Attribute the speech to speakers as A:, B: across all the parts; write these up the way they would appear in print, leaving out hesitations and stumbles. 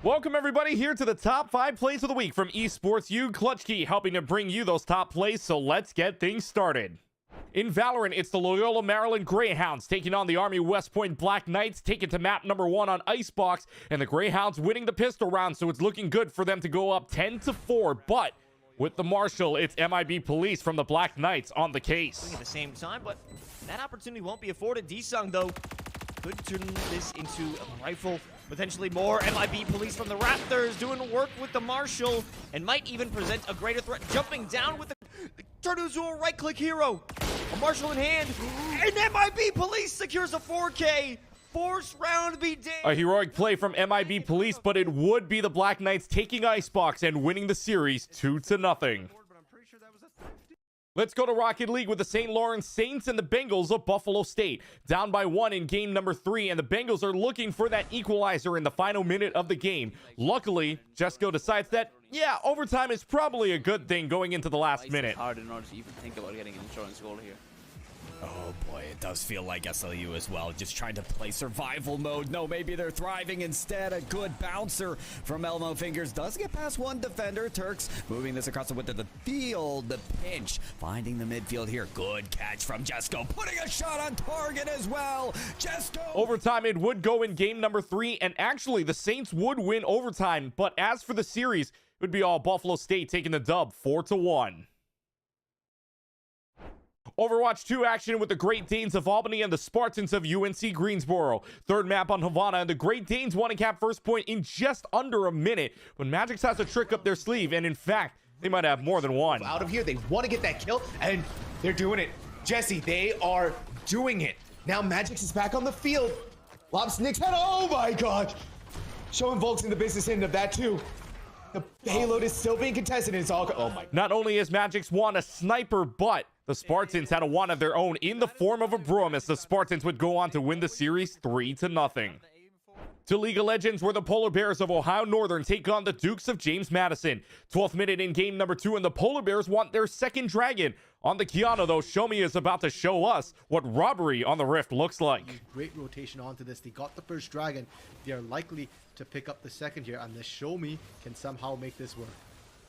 A: Welcome everybody here to the top 5 plays of the week from Esports U Clutch Key, helping to bring you those top plays. So let's get things started. In Valorant, it's the Loyola Maryland Greyhounds taking on the Army West Point Black Knights, taken to map number 1 on Icebox, and the Greyhounds winning the pistol round, so it's looking good for them to go up 10-4. But with the Marshal, it's MIB Police from the Black Knights on the case.
B: At the same time, but that opportunity won't be afforded. D-Sung, though, could turn this into a rifle, potentially more. MIB Police from the Raptors doing work with the Marshal and might even present a greater threat. Jumping down with the turn into a right-click hero. A Marshal in hand, and MIB Police secures a 4K. Force round be damned.
A: A heroic play from MIB Police, but it would be the Black Knights taking Icebox and winning the series 2-0. Let's go to Rocket League with the St. Lawrence Saints and the Bengals of Buffalo State. Down by 1 in game number 3, and the Bengals are looking for that equalizer in the final minute of the game. Luckily, Jesco decides that, yeah, overtime is probably a good thing going into the last minute.
C: It's hard in order to even think about getting an insurance goal here.
D: Oh boy, it does feel like SLU as well, just trying to play survival mode. No, maybe they're thriving instead. A good bouncer from Elmo Fingers does get past one defender. Turks moving this across the width of the field. The pinch, finding the midfield here. Good catch from Jesco, putting a shot on target as well. Jesco!
A: Overtime, it would go in game number 3, and actually the Saints would win overtime, but as for the series, it would be all Buffalo State taking the dub 4-1. Overwatch 2 action with the Great Danes of Albany and the Spartans of UNC Greensboro. Third map on Havana, and the Great Danes want to cap first point in just under a minute. But Magix has a trick up their sleeve, and in fact, they might have more than one.
E: Out of here, they want to get that kill, and they're doing it. Jesse, they are doing it. Now Magix is back on the field. Lobs Nick's head, oh my god! Showing Volks in the business end of that too. The payload is still being contested, and it's all, oh my.
A: Not only is Magix won a sniper, but the Spartans had a one of their own in the form of a broom, as the Spartans would go on to win the series 3-0. To League of Legends, where the Polar Bears of Ohio Northern take on the Dukes of James Madison. 12th minute in game number 2, and the Polar Bears want their second dragon. On the Kiana, though, Shomi is about to show us what robbery on the Rift looks like.
F: Great rotation onto this. They got the first dragon. They are likely to pick up the second here, and the Shomi can somehow make this work.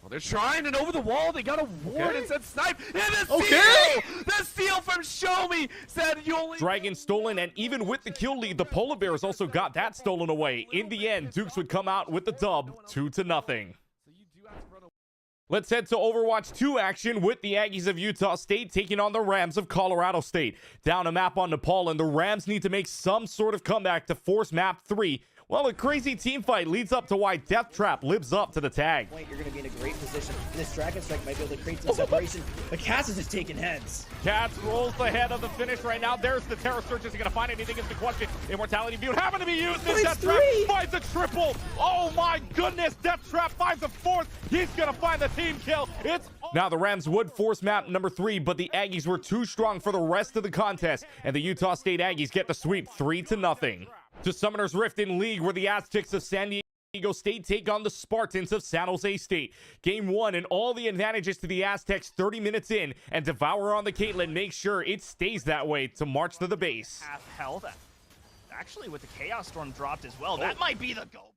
G: Well, they're trying, and over the wall, they got a ward and said snipe. And the steal! The steal from Shomi said you only...
A: Dragon stolen, and even with the kill lead, the Polar Bears also got that stolen away. In the end, Dukes would come out with the dub 2-0. Let's head to Overwatch 2 action with the Aggies of Utah State taking on the Rams of Colorado State. Down a map on Nepal, and the Rams need to make some sort of comeback to force map 3. Well, a crazy team fight leads up to why Death Trap lives up to the tag.
H: You're going to be in a great position. This Dragon Strike might be able to create some separation, but Cass is just taking heads.
A: Cass rolls ahead of the finish right now. There's the Terror Search. Is he going to find anything is the question. Immortality View having to be used. This Death Trap finds a triple. Oh my goodness. Death Trap finds a fourth. He's going to find the team kill. It's now the Rams would force map number 3, but the Aggies were too strong for the rest of the contest, and the Utah State Aggies get the sweep 3-0. To Summoner's Rift in League, where the Aztecs of San Diego State take on the Spartans of San Jose State. Game 1 and all the advantages to the Aztecs 30 minutes in, and Devour on the Caitlyn makes sure it stays that way to march to the base.
B: Half health. Actually, with the Chaos Storm dropped as well, that might be the goal.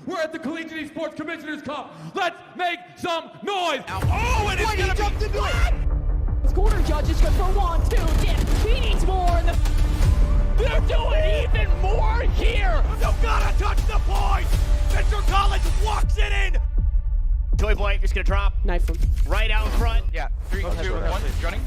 G: We're at the Collegiate Esports Commissioners Cup. Let's make some noise.
B: Oh, and it's going to
H: jumped into it.
I: Corner judges go for 1, 2, yeah, he needs more.
B: They're doing even more here. You gotta touch the point. Mr. College walks it in. Toy Boy is gonna drop.
I: Knife him.
B: Right out in front.
G: Yeah, 3, 2, 1, running.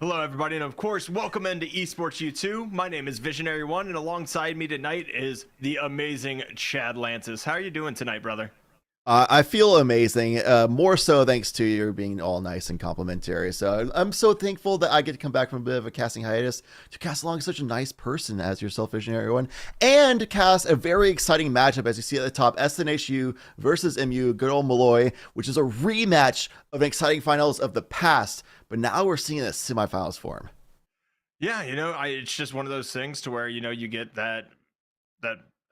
J: Hello everybody, and of course welcome into Esports U2. My name is Visionary One, and alongside me tonight is the amazing Chad Lances. How are you doing tonight, brother?
K: I feel amazing, more so thanks to you being all nice and complimentary. So I'm so thankful that I get to come back from a bit of a casting hiatus to cast along such a nice person as yourself, Visionary One, and cast a very exciting matchup, as you see at the top, SNHU versus MU, good old Molloy, which is a rematch of an exciting finals of the past, but now we're seeing it in semifinals form.
J: Yeah, it's just one of those things to where, you get that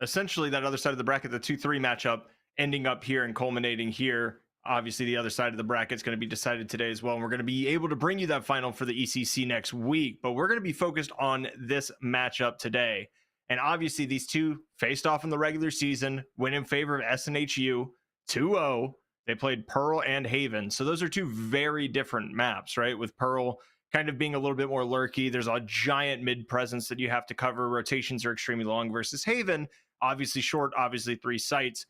J: essentially that other side of the bracket, the 2-3 matchup, ending up here and culminating here. Obviously, the other side of the bracket is going to be decided today as well. And we're going to be able to bring you that final for the ECC next week. But we're going to be focused on this matchup today. And obviously, these two faced off in the regular season, went in favor of SNHU 2-0. They played Pearl and Haven. So those are two very different maps, right? With Pearl kind of being a little bit more lurky. There's a giant mid presence that you have to cover. Rotations are extremely long versus Haven. Obviously short, obviously 3 sites.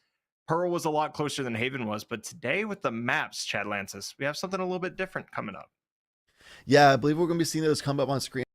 J: Pearl was a lot closer than Haven was, but today with the maps, Chad Lancis, we have something a little bit different coming up.
K: Yeah, I believe we're going to be seeing those come up on screen.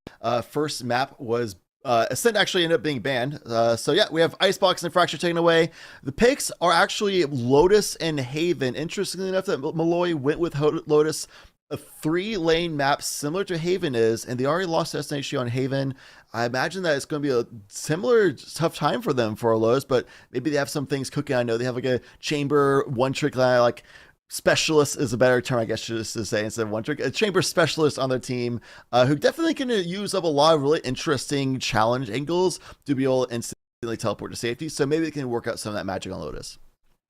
K: First map was Ascent actually ended up being banned. So yeah, we have Icebox and Fracture taken away. The picks are actually Lotus and Haven. Interestingly enough, that Molloy went with Lotus, a 3-lane map similar to Haven is, and they already lost SNHU on Haven. I imagine that it's going to be a similar tough time for them for Lotus, but maybe they have some things cooking. I know they have like a chamber one trick, like specialist is a better term, I guess, just to say, instead of one trick, a chamber specialist on their team, who definitely can use up a lot of really interesting challenge angles to be able to instantly teleport to safety. So maybe they can work out some of that magic on Lotus.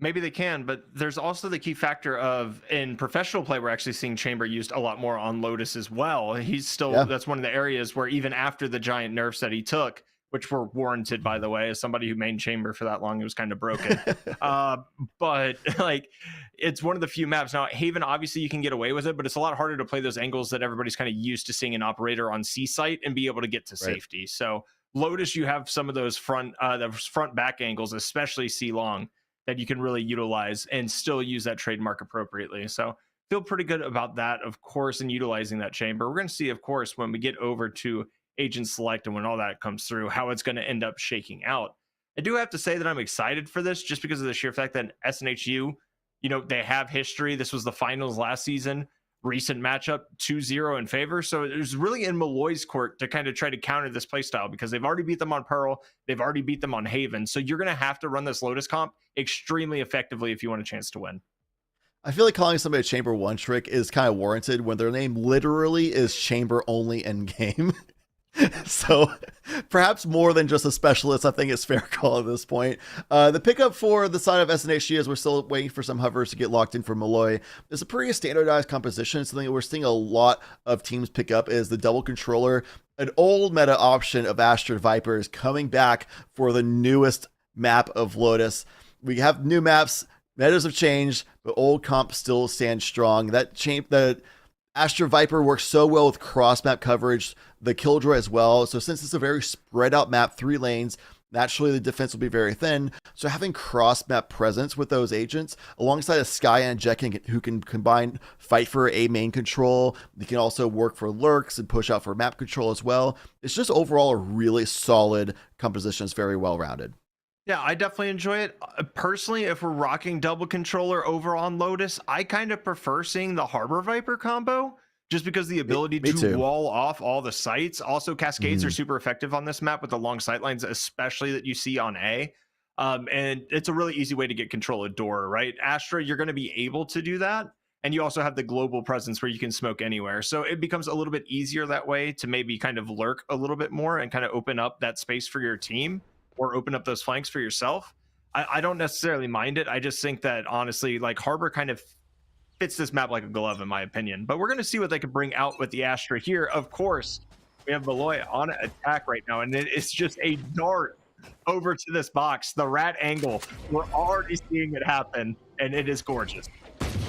J: Maybe they can, but there's also the key factor of in professional play, we're actually seeing Chamber used a lot more on Lotus as well. He's still, that's one of the areas where even after the giant nerfs that he took, which were warranted, by the way, as somebody who mained Chamber for that long, it was kind of broken. But like, it's one of the few maps. Now, Haven, obviously you can get away with it, but it's a lot harder to play those angles that everybody's kind of used to seeing an operator on C site and be able to get to safety. So Lotus, you have some of those front back angles, especially C long, that you can really utilize and still use that trademark appropriately. So feel pretty good about that, of course, and utilizing that chamber. We're going to see, of course, when we get over to Agent Select and when all that comes through, how it's going to end up shaking out. I do have to say that I'm excited for this just because of the sheer fact that SNHU, they have history. This was the finals last season. Recent matchup 2-0 in favor. So it was really in Molloy's court to kind of try to counter this playstyle because they've already beat them on Pearl. They've already beat them on Haven. So you're going to have to run this Lotus comp extremely effectively if you want a chance to win.
K: I feel like calling somebody a chamber one trick is kind of warranted when their name literally is chamber only in game. So perhaps more than just a specialist, I think it's fair call at this point. The pickup for the side of SNHU, as we're still waiting for some hovers to get locked in for Molloy, is a pretty standardized composition. Something that we're seeing a lot of teams pick up is the double controller. An old meta option of Astra Viper is coming back for the newest map of Lotus. We have new maps, metas have changed, but old comp still stands strong. The Astra Viper works so well with cross map coverage, the Killjoy as well. So since it's a very spread out map, 3 lanes, naturally the defense will be very thin. So having cross map presence with those agents alongside a Sky and a Jet who can combine fight for a main control. They can also work for lurks and push out for map control as well. It's just overall a really solid composition. It's very well rounded.
J: Yeah, I definitely enjoy it. Personally, if we're rocking double controller over on Lotus, I kind of prefer seeing the Harbor Viper combo just because the ability to wall off all the sites. Also, Cascades are super effective on this map with the long sight lines, especially that you see on A. And it's a really easy way to get control of door, right? Astra, you're going to be able to do that. And you also have the global presence where you can smoke anywhere. So it becomes a little bit easier that way to maybe kind of lurk a little bit more and kind of open up that space for your team or open up those flanks for yourself. I don't necessarily mind it. I just think that honestly, like Harbor kind of fits this map like a glove in my opinion, but we're going to see what they can bring out with the Astra here. Of course, we have Molloy on attack right now, and it's just a dart over to this box. The rat angle, we're already seeing it happen, and it is gorgeous.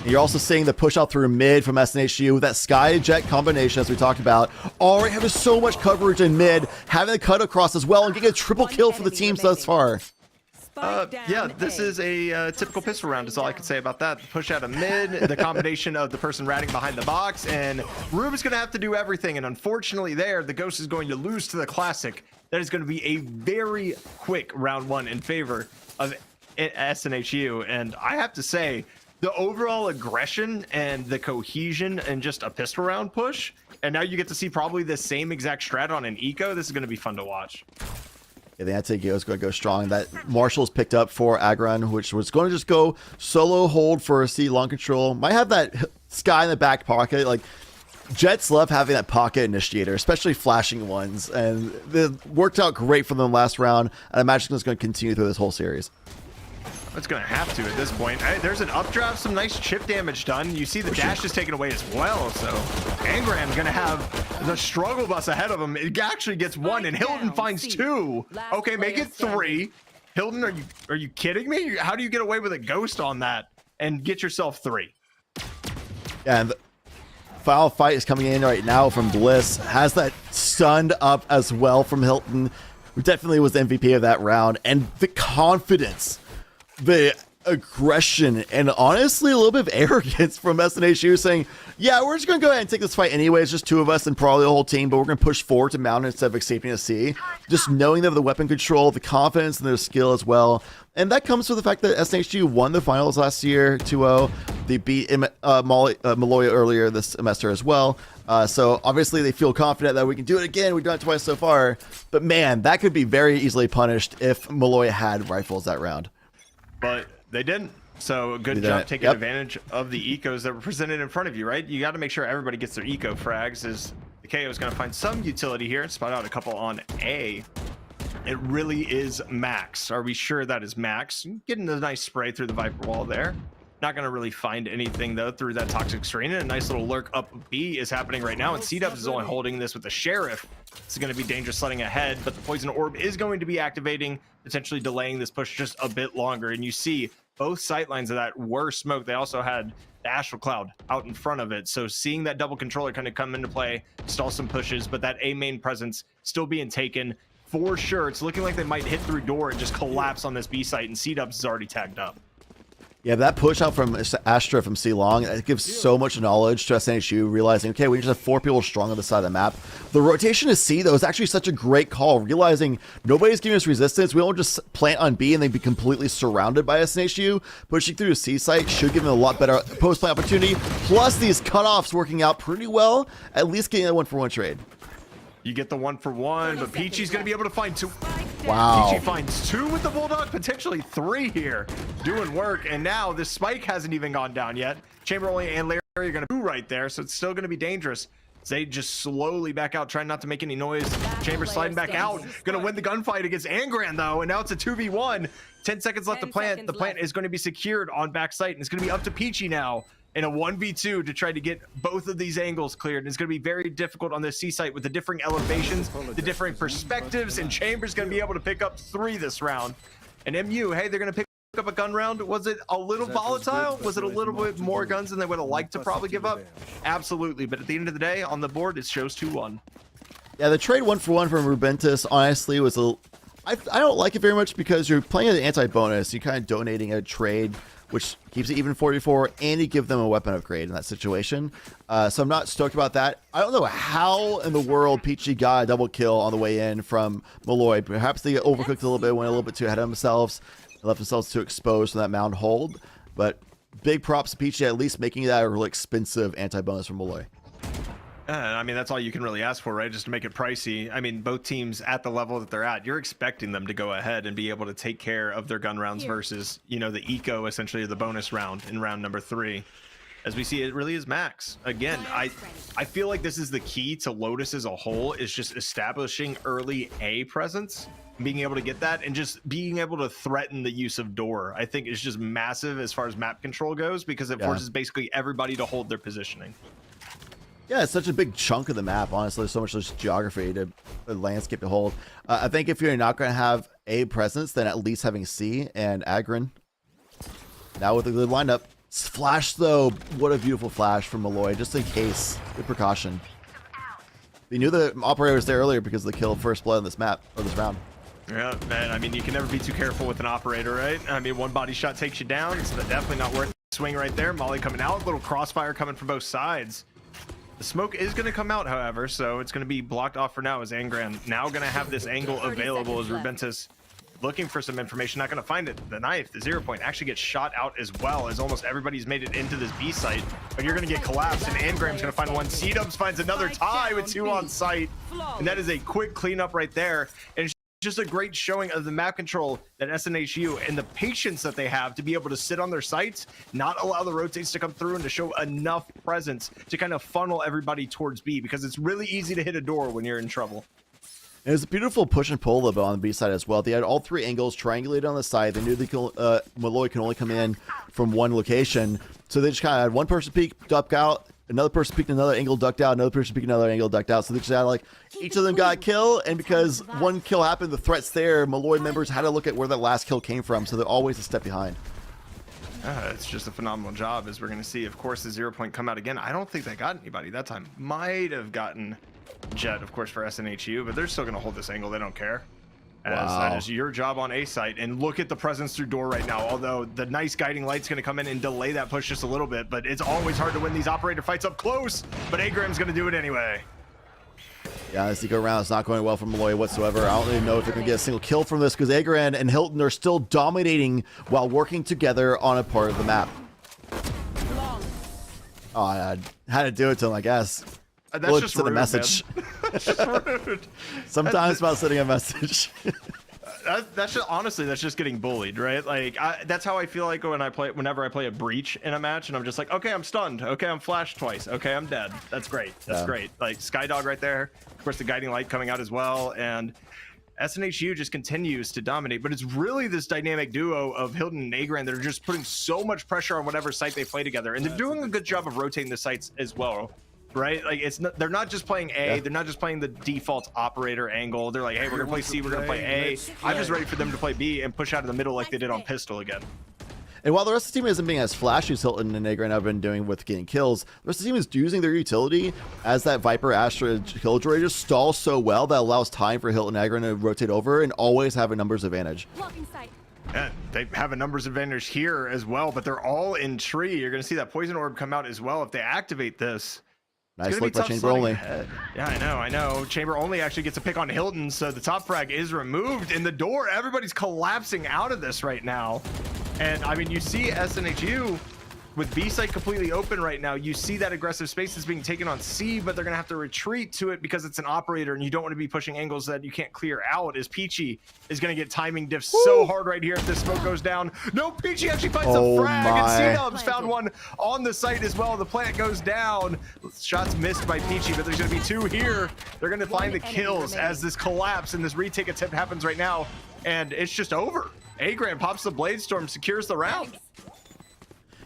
K: You're also seeing the push out through mid from SNHU with that Sky Jet combination, as we talked about. Already having so much coverage in mid, having the cut across as well, and getting a triple kill for the teams thus far.
J: Yeah, this is a typical pistol round is all I can say about that. The push out of mid, the combination of the person ratting behind the box, and Rube is going to have to do everything. And unfortunately there, the Ghost is going to lose to the Classic. That is going to be a very quick round 1 in favor of SNHU, and I have to say, the overall aggression and the cohesion and just a pistol round push, and now you get to see probably the same exact strat on an eco. This is going to be fun to watch.
K: Yeah, the anti-Geo is going to go strong. That Marshall's picked up for Agron, which was going to just go solo hold for C long control. Might have that Sky in the back pocket. Like, Jets love having that pocket initiator, especially flashing ones, and it worked out great for them last round. And I imagine it's going to continue through this whole series.
J: It's going to have to at this point. There's an updraft, some nice chip damage done. You see the dash is taken away as well. So Angran's going to have the struggle bus ahead of him. It actually gets one, and Hilton finds two. Okay, make it three. Hilton, are you kidding me? How do you get away with a ghost on that and get yourself three?
K: Yeah, and the final fight is coming in right now from Bliss. Has that stunned up as well from Hilton, who definitely was the MVP of that round. And the confidence, the aggression, and honestly a little bit of arrogance from SNHU saying, yeah, we're just going to go ahead and take this fight anyway. It's just two of us and probably the whole team, but we're going to push forward to mountain instead of escaping to sea. Just knowing they have the weapon control, the confidence, and their skill as well. And that comes from the fact that SNHU won the finals last year 2-0. They beat Molloy earlier this semester as well. So obviously they feel confident that we can do it again. We've done it twice so far. But man, that could be very easily punished if Molloy had rifles that round.
J: But they didn't. So good job taking advantage of the ecos that were presented in front of you, right? You got to make sure everybody gets their eco frags, as the KO is going to find some utility here and spot out a couple on A. It really is Max. Are we sure that is Max? Getting a nice spray through the Viper wall there. Not going to really find anything, though, through that toxic screen. And a nice little lurk up B is happening right now. And C-Dubs is only holding this with the Sheriff. It's going to be dangerous sledding ahead, but the Poison Orb is going to be activating, potentially delaying this push just a bit longer. And you see both sightlines of that were smoked. They also had the Astral Cloud out in front of it. So seeing that double controller kind of come into play, stall some pushes, but that A main presence still being taken for sure. It's looking like they might hit through door and just collapse on this B site, and C-Dubs is already tagged up.
K: Yeah, that push out from Astra from C long, it gives so much knowledge to SNHU, realizing, okay, we just have 4 people strong on the side of the map. The rotation to C, though, is actually such a great call, realizing nobody's giving us resistance. We won't just plant on B and then be completely surrounded by SNHU. Pushing through a C site should give them a lot better post-play opportunity. Plus, these cutoffs working out pretty well, at least getting a 1-for-1 trade.
J: You get the 1-for-1, but Peachy's going to be able to find 2.
K: Wow.
J: Peachy finds 2 with the Bulldog, potentially 3 here. Doing work, and now this spike hasn't even gone down yet. Chamberlain and Larry are going to do right there, so it's still going to be dangerous. They just slowly back out, trying not to make any noise. Chambers sliding back out. Going to win the gunfight against Angran, though, and now it's a 2v1. 10 seconds left to plant. The plant is going to be secured on backside, and it's going to be up to Peachy now in a 1v2 to try to get both of these angles cleared. And it's going to be very difficult on this C site with the differing elevations, the differing perspectives, and Chambers going to be able to pick up 3 this round. And MU, hey, they're going to pick up a gun round. Was it a little volatile? Was it a little bit more guns than they would have liked to probably give up? Absolutely, but at the end of the day, on the board, it shows 2-1.
K: Yeah, the trade 1-for-1 from Rubentus honestly was a... I don't like it very much because you're playing an anti-bonus. You're kind of donating a trade, which keeps it even 44, and you give them a weapon upgrade in that situation. So I'm not stoked about that. I don't know how in the world Peachy got a double kill on the way in from Molloy. Perhaps they overcooked a little bit, went a little bit too ahead of themselves, and left themselves too exposed from that mound hold. But big props to Peachy at least making that a really expensive anti-bonus from Molloy.
J: I mean, that's all you can really ask for, right? Just to make it pricey. I mean, both teams at the level that they're at, you're expecting them to go ahead and be able to take care of their gun rounds versus, you know, the eco, essentially the bonus round in round number 3. As we see, it really is Max. Again, I feel like this is the key to Lotus as a whole, is just establishing early A presence, being able to get that, and just being able to threaten the use of door. I think it's just massive as far as map control goes, because it forces basically everybody to hold their positioning.
K: Yeah, it's such a big chunk of the map, honestly. There's so much just geography to the landscape to hold. I think if you're not going to have A presence, then at least having C and Agron. Now with a good lineup. Flash, though. What a beautiful flash from Molloy, just in case. Good precaution. We knew the operator was there earlier because of the kill first blood in this map, or this round.
J: Yeah, man, I mean, you can never be too careful with an operator, right? I mean, one body shot takes you down. It's definitely not worth the swing right there. Molly coming out, little crossfire coming from both sides. The smoke is going to come out, however, so it's going to be blocked off for now, as Angran now going to have this angle available as Rubentus looking for some information, not going to find it. The knife, the 0 point, actually gets shot out as well, as almost everybody's made it into this B site. But you're going to get collapsed, and Angram's going to find one. C-Dubs finds another tie with 2 on site, and that is a quick cleanup right there. And just a great showing of the map control that SNHU and the patience that they have to be able to sit on their sites, not allow the rotates to come through, and to show enough presence to kind of funnel everybody towards B, because it's really easy to hit a door when you're in trouble.
K: It was a beautiful push and pull though on the B side as well. They had all 3 angles triangulated on the side. They knew Molloy can only come in from one location, so they just kind of had one person peek, duck out, another person peeked another angle, ducked out, another person peeked another angle, ducked out. So they just had like each of them got a kill, and because one kill happened, the threat's there. Molloy members had to look at where that last kill came from, so they're always a step behind.
J: It's just a phenomenal job, as we're going to see. Of course, the 0 point come out again. I don't think they got anybody that time. Might have gotten Jet, of course, for SNHU, but they're still going to hold this angle. They don't care. As that is your job on A site. And look at the presence through door right now. Although the nice guiding light's going to come in and delay that push just a little bit, but it's always hard to win these operator fights up close. But Agram's going to do it anyway.
K: Yeah, this go round is not going well for Molloy whatsoever. I don't even know if they're going to get a single kill from this, because Agran and Hilton are still dominating while working together on a part of the map. Oh, I had to do it to him, I guess.
J: That's just rude,
K: a message.
J: Rude.
K: Sometimes about sending a message.
J: That's just, honestly, that's just getting bullied, right? Like that's how I feel like whenever I play a breach in a match, and I'm just like, okay, I'm stunned. Okay, I'm flashed twice. Okay, I'm dead. That's great. That's great. Like Skydog right there. Of course, the guiding light coming out as well, and SNHU just continues to dominate. But it's really this dynamic duo of Hilton and Agran that are just putting so much pressure on whatever site they play together, and they're doing a good job of rotating the sites as well. Right, like they're not just playing A, they're not just playing the default operator angle. They're like, hey, we're gonna play C, we're gonna play A. I'm just ready for them to play B and push out of the middle like they did on Pistol again.
K: And while the rest of the team isn't being as flashy as Hilton and Agran have been doing with getting kills, the rest of the team is using their utility as that Viper Astra Killjoy just stalls so well that allows time for Hilton and Agran to rotate over and always have a numbers advantage.
J: Yeah, they have a numbers advantage here as well, but they're all in tree. You're gonna see that poison orb come out as well if they activate this.
K: Nice look by Chamber Only.
J: Yeah, I know. Chamber Only actually gets a pick on Hilton, so the top frag is removed in the door. Everybody's collapsing out of this right now. And I mean, you see SNHU with B site completely open right now. You see that aggressive space is being taken on C, but they're gonna have to retreat to it because it's an operator, and you don't want to be pushing angles that you can't clear out, as Peachy is gonna get timing diff so hard right here if this smoke goes down. No, Peachy actually finds a frag, and C-Dubs found one on the site as well. The plant goes down. Shots missed by Peachy, but there's gonna be 2 here. They're gonna find the kills as this collapse and this retake attempt happens right now, and it's just over. Agran pops the Blade Storm, secures the round.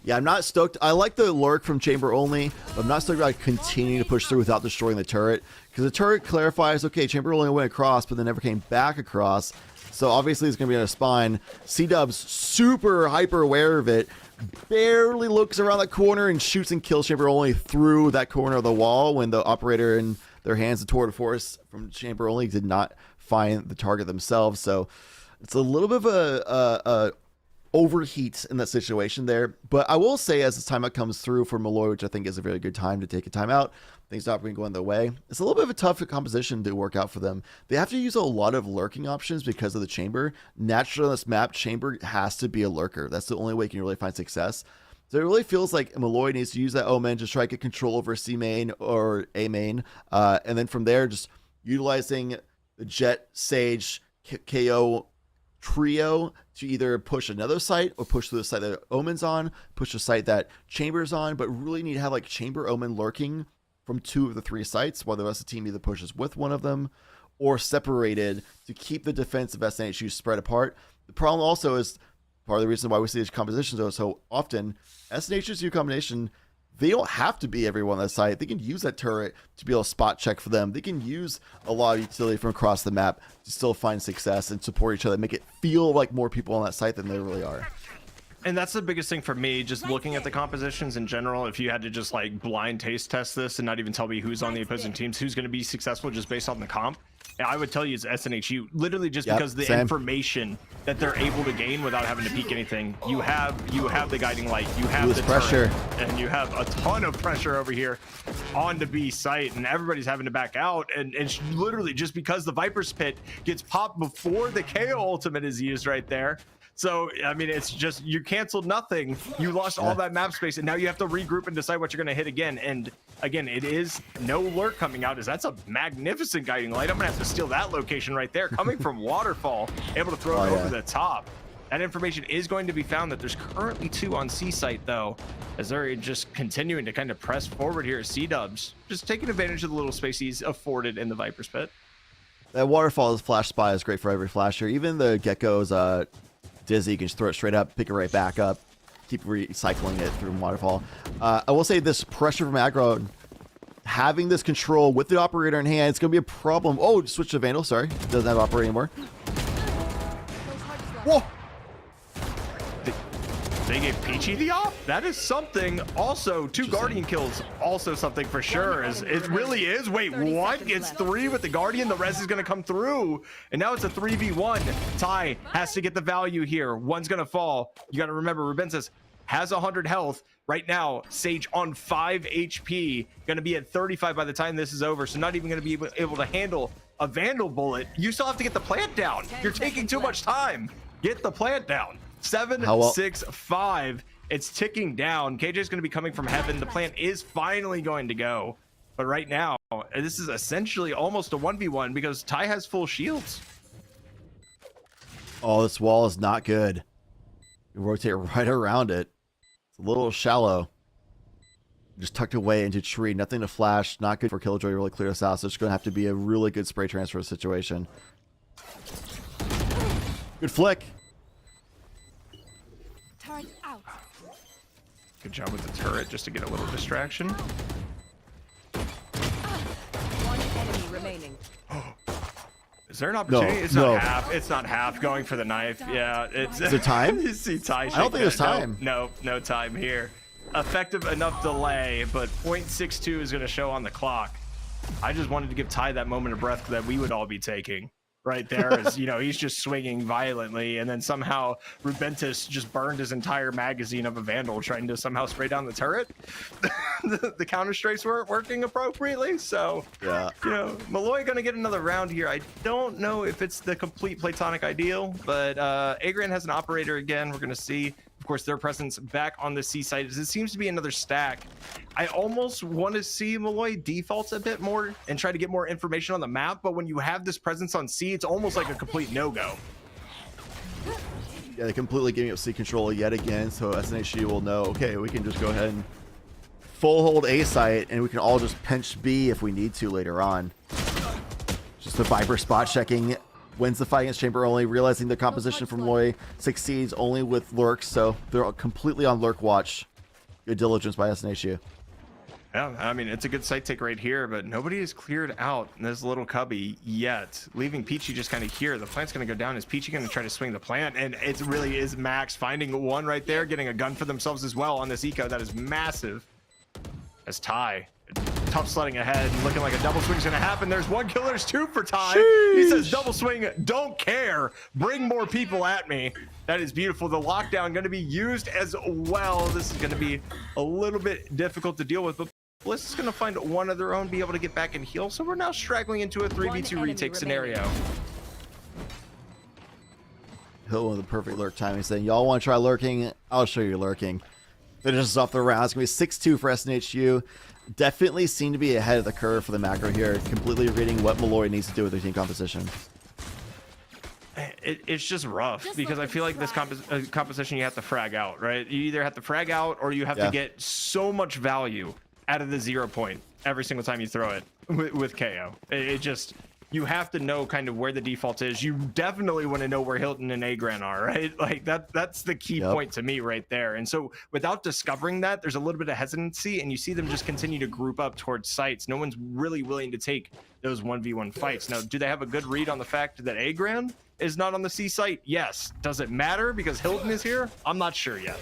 K: Yeah, I'm not stoked. I like the lurk from Chamber Only, but I'm not stoked about continuing to push through without destroying the turret, because the turret clarifies, okay, Chamber Only went across, but then never came back across. So obviously it's going to be on a spine. C-Dubs, super hyper aware of it, barely looks around the corner and shoots and kills Chamber Only through that corner of the wall when the operator in their hands, the Tour de Force from Chamber Only, did not find the target themselves. So it's a little bit of a overheat in that situation there. But I will say, as this timeout comes through for Molloy, which I think is a very good time to take a timeout, things not going going their way, it's a little bit of a tough composition to work out for them. They have to use a lot of lurking options because of the chamber. Naturally on this map, chamber has to be a lurker. That's the only way you can really find success. So it really feels like Molloy needs to use that Omen to try to get control over C main or A main, and then from there just utilizing the Jet, Sage, KO trio to either push another site or push through the site that Omen's on, push the site that Chamber's on, but really need to have like Chamber Omen lurking from 2 of the 3 sites, while the rest of the team either pushes with one of them or separated to keep the defense of SNHU spread apart. The problem also is part of the reason why we see these compositions so often. SNHU combination, they don't have to be everyone on that site. They can use that turret to be able to spot check for them. They can use a lot of utility from across the map to still find success and support each other, make it feel like more people on that site than there really are.
J: And that's the biggest thing for me, just looking at the compositions in general. If you had to just like blind taste test this and not even tell me who's on the opposing teams, who's going to be successful just based on the comp, I would tell you it's SNHU, literally just
K: Yep,
J: because the
K: same.
J: information that they're able to gain without having to peek anything. You have the guiding light, you have
K: Lose
J: the
K: pressure,
J: turret, and you have a ton of pressure over here on the B site, and everybody's having to back out. And it's literally just because the Viper's Pit gets popped before the KO ultimate is used right there. So, I mean, it's just, you canceled nothing. You lost all that map space, and now you have to regroup and decide what you're going to hit again. And again, it is no lurk coming out, as that's a magnificent guiding light. I'm going to have to steal that location right there, coming from Waterfall, able to throw it over the top. That information is going to be found that there's currently 2 on C site, though, as they're just continuing to kind of press forward here as C-dubs, just taking advantage of the little space he's afforded in the Viper's Pit.
K: That Waterfall's flash spy is great for every flasher. Even the Gecko's Dizzy, you can just throw it straight up, pick it right back up, keep recycling it through Waterfall. I will say this pressure from aggro, having this control with the operator in hand, it's going to be a problem. Oh, switch to Vandal, sorry. It doesn't have operator anymore. Whoa!
J: They gave Peachy the off? That is something. Also, 2 Guardian kills, also something for sure. It really is. Wait, what? It's 3 with the Guardian. The res is going to come through. And now it's a 3v1. Ty has to get the value here. One's going to fall. You got to remember, Rubensis has 100 health. Right now, Sage on 5 HP. Going to be at 35 by the time this is over. So not even going to be able to handle a Vandal bullet. You still have to get the plant down. You're taking too much time. Get the plant down. 7, 6, 5. It's ticking down. KJ's going to be coming from heaven. The plant is finally going to go. But right now, this is essentially almost a 1v1 because Ty has full shields.
K: Oh, this wall is not good. You rotate right around it. It's a little shallow. Just tucked away into a tree. Nothing to flash. Not good for Killjoy to really clear us out. So it's going to have to be a really good spray transfer situation. Good flick.
I: Out.
J: Good job with the turret just to get a little distraction.
I: One enemy remaining.
J: Is there an opportunity?
K: No,
J: It's
K: no.
J: not half. It's not half. Going for the knife. Yeah. It's.
K: Is there time?
J: You see Ty.
K: I don't think there's time.
J: No time here. Effective enough delay, but 0.62 is going to show on the clock. I just wanted to give Ty that moment of breath that we would all be taking. Right there is, he's just swinging violently, and then somehow Rubentis just burned his entire magazine of a Vandal trying to somehow spray down the turret. the counter strikes weren't working appropriately, so
K: yeah,
J: Molloy gonna get another round here. I don't know if it's the complete platonic ideal, but Agran has an operator again. We're gonna see, of course, their presence back on the C side. It seems to be another stack. I almost want to see Molloy default a bit more and try to get more information on the map, but when you have this presence on C, it's almost like a complete no-go.
K: Yeah, they completely giving up C control yet again, so SNHU will know, okay, we can just go ahead and full hold A site, and we can all just pinch B if we need to later on. Just the Viper spot checking wins the fight against Chamber only, realizing the composition from Molloy succeeds only with lurks, so they're completely on lurk watch. Good diligence by SNHU.
J: Yeah, I mean, it's a good site take right here, but nobody is cleared out in this little cubby yet, leaving Peachy just kind of here. The plant's going to go down. Is Peachy going to try to swing the plant? And it really is Max finding one right there, getting a gun for themselves as well on this eco. That is massive. As Ty, tough sledding ahead, looking like a double swing is going to happen. There's 1 kill, there's 2 for Ty. Sheesh. He says double swing, don't care. Bring more people at me. That is beautiful. The lockdown going to be used as well. This is going to be a little bit difficult to deal with, but Bliss is going to find one of their own, be able to get back and heal. So we're now straggling into a 3v2 retake scenario.
K: Hill with the perfect lurk timing, saying, y'all want to try lurking? I'll show you lurking. Finishes off the round. It's going to be 6-2 for SNHU. Definitely seem to be ahead of the curve for the macro here. Completely reading what Molloy needs to do with their team composition.
J: It's just rough because I feel like this composition you have to frag out, right? You either have to frag out or you have to get so much value out of the 0 point every single time you throw it with KO. It just, you have to know kind of where the default is. You definitely want to know where Hilton and Agran are, right? Like that's the key point to me right there. And so without discovering that, there's a little bit of hesitancy, and you see them just continue to group up towards sites. No one's really willing to take those 1v1 fights. Now, do they have a good read on the fact that Agran is not on the C site? Yes. Does it matter because Hilton is here? I'm not sure yet.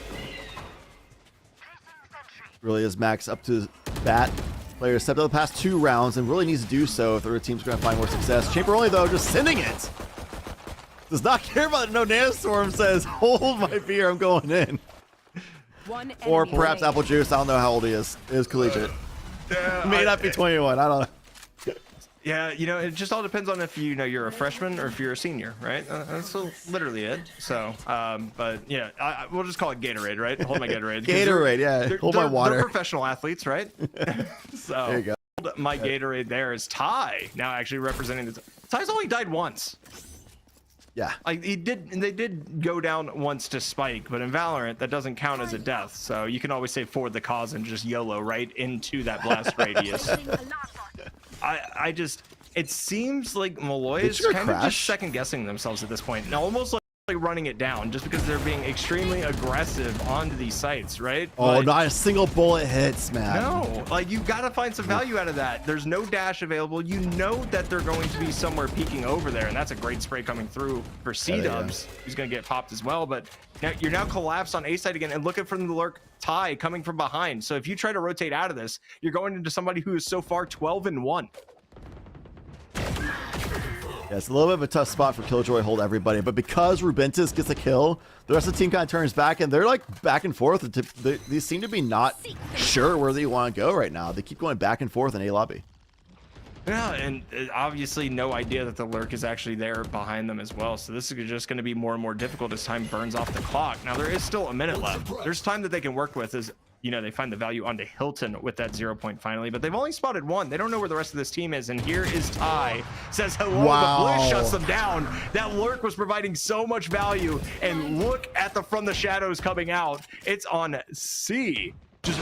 K: Really is Max up to bat. Players stepped up the past 2 rounds and really needs to do so if the other team's going to find more success. Chamber only, though, just sending it. Does not care about it. No Nanostorm says, hold my beer, I'm going in. Or perhaps Apple Juice, I don't know how old he is. He is collegiate. May not be 21, I don't know.
J: Yeah, you know, it just all depends on if you're a freshman or if you're a senior, right? That's literally it. So, but yeah, we'll just call it Gatorade, right? Hold my Gatorade.
K: Gatorade, yeah. Hold my water.
J: They're professional athletes, right? So
K: there you go.
J: My Gatorade there is Ty, now actually representing the. Ty's only died once.
K: Yeah.
J: Like they did go down once to Spike, but in Valorant that doesn't count as a death. So you can always say for the cause and just YOLO right into that blast radius. I just, it seems like Molloy is kind of just second guessing themselves at this point, and almost like running it down just because they're being extremely aggressive onto these sites, right?
K: Oh, not a single bullet hits, man.
J: No, like you got to find some value out of that. There's no dash available. You know that they're going to be somewhere peeking over there, and that's a great spray coming through for C-Dubs. He's going to get popped as well, but now you're now collapsed on A side again, and looking from the lurk. Ty coming from behind. So if you try to rotate out of this, you're going into somebody who is so far 12-1.
K: Yeah, it's a little bit of a tough spot for Killjoy to hold everybody, but because Rubentus gets a kill, the rest of the team kind of turns back, and they're like back and forth. They seem to be not sure where they want to go right now. They keep going back and forth in A lobby.
J: Yeah, and obviously no idea that the lurk is actually there behind them as well. So this is just going to be more and more difficult as time burns off the clock. Now there is still a minute left. There's time that they can work with as, you know, they find the value onto Hilton with that 0 point finally, but they've only spotted one. They don't know where the rest of this team is. And here is Ty, says hello, but Bliss shuts them down. That lurk was providing so much value, and look at the from the shadows coming out. It's on C. Just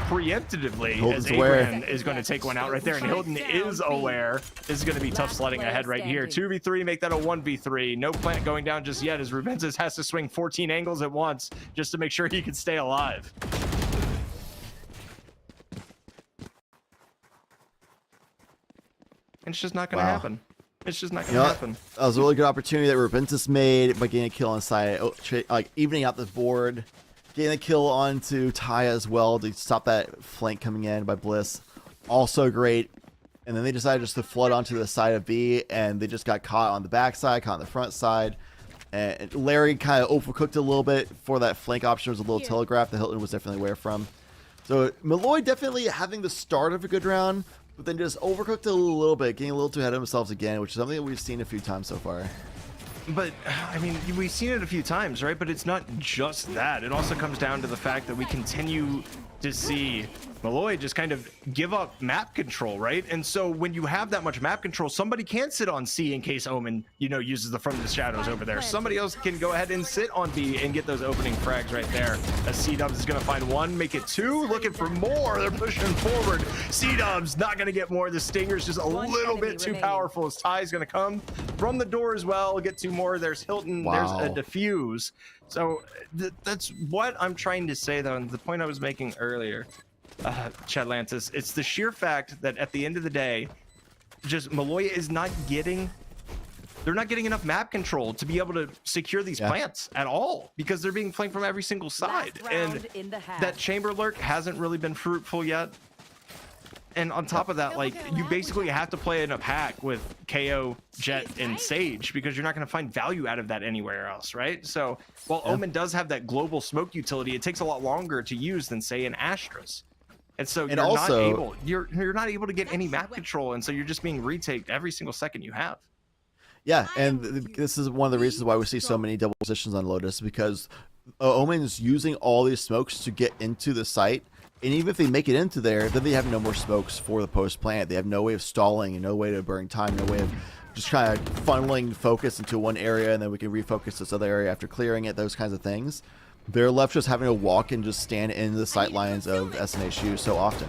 J: preemptively, as Abraham is going to take one out right there, and Hilton is aware. This is going to be tough sledding ahead right here. 2v3, make that a 1v3. No plant going down just yet, as Rubentus has to swing 14 angles at once just to make sure he can stay alive. And it's just not going to happen. It's just not going to happen.
K: That was a really good opportunity that Rubentus made by getting a kill inside, like evening out the board. Getting a kill onto Ty as well to stop that flank coming in by Bliss. Also great. And then they decided just to flood onto the side of B, and they just got caught on the backside, caught on the front side. And Larry kind of overcooked a little bit for that flank option. It was a little telegraph that Hilton was definitely aware from. So Molloy definitely having the start of a good round, but then just overcooked a little bit, getting a little too ahead of themselves again, which is something that we've seen a few times so far.
J: But, I mean, we've seen it a few times, right? But it's not just that. It also comes down to the fact that we continue to see Molloy just kind of give up map control, right? And so when you have that much map control, somebody can sit on C in case Omen, you know, uses the front of the shadows over there. Somebody else can go ahead and sit on B and get those opening frags right there. As C-Dubs is going to find one, make it two, looking for more. They're pushing forward. C-Dubs not going to get more. The Stinger's just a little bit too powerful, as Ty's going to come from the door as well. Get two more. There's Hilton. There's a defuse. So that's what I'm trying to say, though, and the point I was making earlier. Chadlantis, it's the sheer fact that at the end of the day, just Molloy is not getting, they're not getting enough map control to be able to secure these plants at all, because they're being flanked from every single side, and that chamber lurk hasn't really been fruitful yet. And on top of that, like, you basically have to play in a pack with KO, Jet, and Sage, because you're not going to find value out of that anywhere else, right? So while Omen does have that global smoke utility, it takes a lot longer to use than, say, an Astros. And so you're not able to get any map control, and so you're just being retaked every single second you have.
K: Yeah, and this is one of the reasons why we see so many double positions on Lotus, because Omen's using all these smokes to get into the site, and even if they make it into there, then they have no more smokes for the post plant. They have no way of stalling and no way to burn time, no way of just kind of funneling focus into one area, and then we can refocus this other area after clearing it, those kinds of things. They're left just having to walk and just stand in the sight lines of SNHU so often.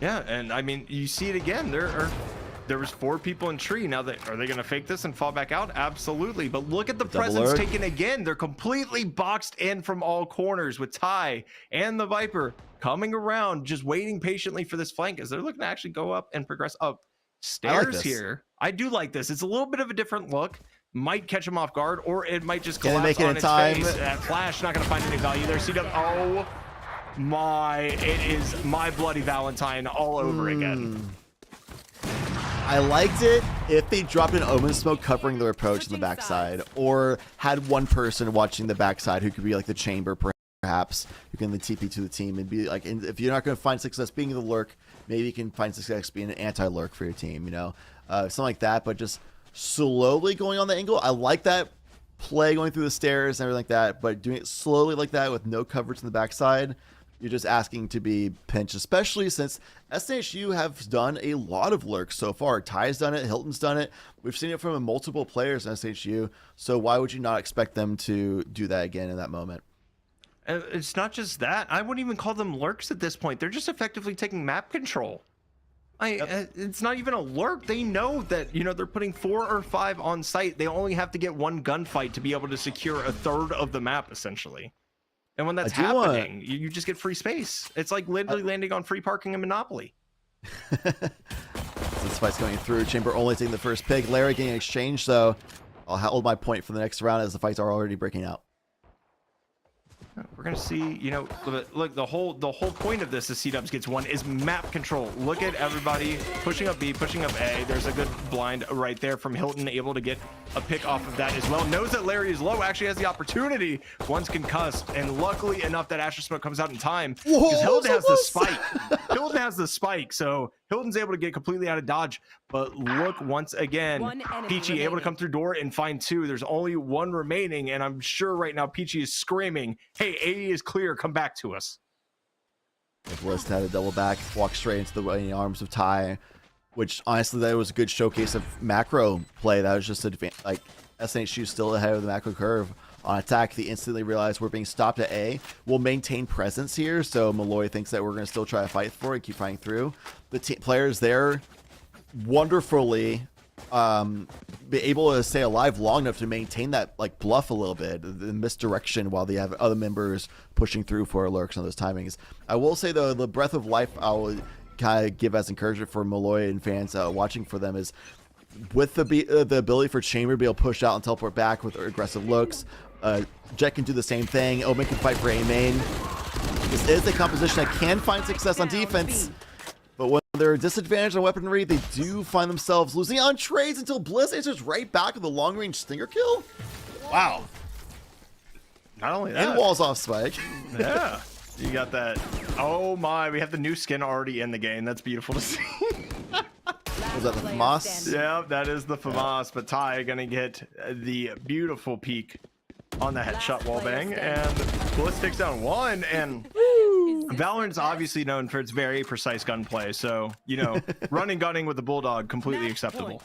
J: Yeah, and I mean, you see it again. There was 4 people in tree. Now, are they going to fake this and fall back out? Absolutely. But look at the presence taken again. They're completely boxed in from all corners with Ty and the Viper coming around, just waiting patiently for this flank, as they're looking to actually go up and progress up stairs here. I do like this. It's a little bit of a different look. Might catch him off guard, or it might just collapse on its face. That flash not going to find any value there. CW, it is my bloody Valentine all over again.
K: I liked it if they dropped an Omen smoke covering their approach on the backside, or had one person watching the backside who could be like the chamber, perhaps, who can the TP to the team and be like, and if you're not going to find success being the lurk, maybe you can find success being an anti-lurk for your team, you know, something like that. But just slowly going on the angle, I like that play going through the stairs and everything like that, but doing it slowly like that with no coverage in the backside, you're just asking to be pinched, especially since SNHU have done a lot of lurks so far. Ty's done it, Hilton's done it. We've seen it from multiple players in SNHU, so why would you not expect them to do that again in that moment?
J: It's not just that. I wouldn't even call them lurks at this point. They're just effectively taking map control. It's not even a lurk. They know that, you know, they're putting 4 or 5 on site. They only have to get one gunfight to be able to secure a third of the map, essentially. And when that's happening, you just get free space. It's like literally landing on free parking in Monopoly.
K: This fight's going through. Chamber only taking the first pick. Larry getting exchanged, so I'll hold my point for the next round as the fights are already breaking out.
J: We're gonna see, you know, look, the whole point of this is C-Dubs gets one is map control. Look at everybody pushing up B, pushing up A. There's a good blind right there from Hilton, able to get a pick off of that as well. Knows that Larry is low, actually has the opportunity. One's concussed, and luckily enough that Asher Smoke comes out in time because Hilton has the spike. Hilton has the spike, so Hilton's able to get completely out of dodge. But look, once again, Peachy able to come through door and find 2. There's only 1 remaining, and I'm sure right now Peachy is screaming, hey, 80 is clear, come back to us.
K: Bliss had a double back, walk straight into the arms of Ty, which honestly that was a good showcase of macro play. That was just like SNHU still ahead of the macro curve on attack. They instantly realized we're being stopped at A. We'll maintain presence here, so Molloy thinks that we're going to still try to fight for it, keep fighting through. The players there wonderfully be able to stay alive long enough to maintain that like bluff a little bit, the misdirection, while they have other members pushing through for lurks on those timings. I will say though, the breath of life I will kind of give as encouragement for Molloy and fans watching for them is with the ability for Chamber to be able to push out and teleport back with aggressive looks. Jet can do the same thing. Omen can fight for A main. This is a composition that can find success on defense, but when they're disadvantaged on weaponry, they do find themselves losing on trades until Bliss answers right back with a long-range stinger kill. Wow.
J: Not only that.
K: And walls off spike.
J: Yeah. You got that. Oh my, we have the new skin already in the game. That's beautiful to see.
K: Was that the FAMAS?
J: Yeah, that is the FAMAS, but Ty gonna get the beautiful peek on the headshot wallbang, and Bliss takes down 1, and Valorant's obviously known for its very precise gunplay, so, you know, running gunning with the Bulldog, completely acceptable.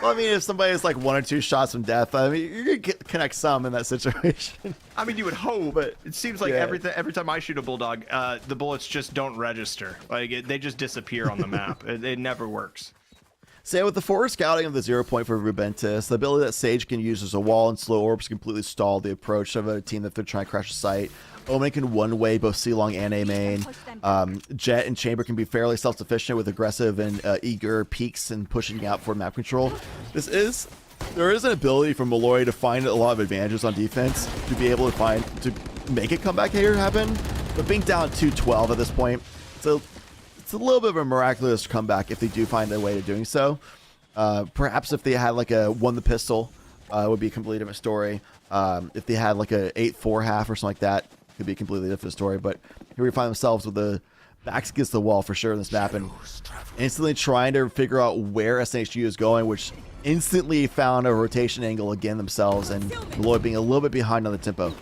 K: Well, I mean, if somebody is like 1 or 2 shots from death, I mean, you're going to connect some in that situation.
J: I mean, you would hope, but it seems like every time I shoot a Bulldog, the bullets just don't register. Like, they just disappear on the map. It never works.
K: Say with the forward scouting of the 0 point for Rubentus, the ability that Sage can use as a wall and slow orbs completely stall the approach of a team that they're trying to crash a site. Omen can one-way both C-Long and A main. Jet and Chamber can be fairly self-sufficient with aggressive and eager peeks and pushing out for map control. There is an ability for Molloy to find a lot of advantages on defense to be able to make a comeback here happen. But being down 2-12 at this point, it's a little bit of a miraculous comeback if they do find a way of doing so. Perhaps if they had like a won the pistol, it would be a completely different story. If they had like a 8-4 half or something like that, it could be a completely different story. But here we find themselves with the backs against the wall for sure in this map, and instantly trying to figure out where SNHU is going, which instantly found a rotation angle again themselves, and Molloy being a little bit behind on the tempo.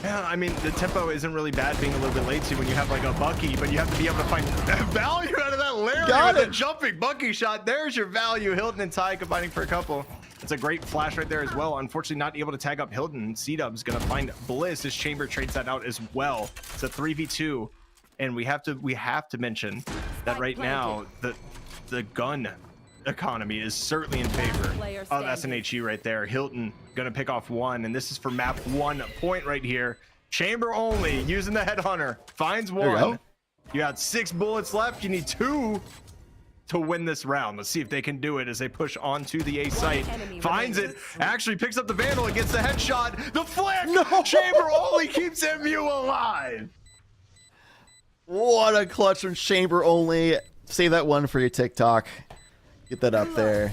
J: Yeah, I mean, the tempo isn't really bad being a little bit late to when you have like a Bucky, but you have to be able to find value out of that Larry with a jumping Bucky shot. There's your value. Hilton and Ty combining for a couple. It's a great flash right there as well. Unfortunately, not able to tag up Hilton. C-Dub's going to find Bliss as Chamber trades that out as well. It's a 3v2, and we have to mention that right now the gun economy is certainly in favor of SNHU right there. Hilton gonna pick off 1, and this is for map 1 point right here. Chamber only using the headhunter finds 1. You got 6 bullets left. You need 2 to win this round. Let's see if they can do it as they push onto the A site. Finds it, actually picks up the Vandal and gets the headshot. The flick. No. Chamber only keeps MU alive.
K: What a clutch from Chamber only. Save that one for your TikTok. Get that up there.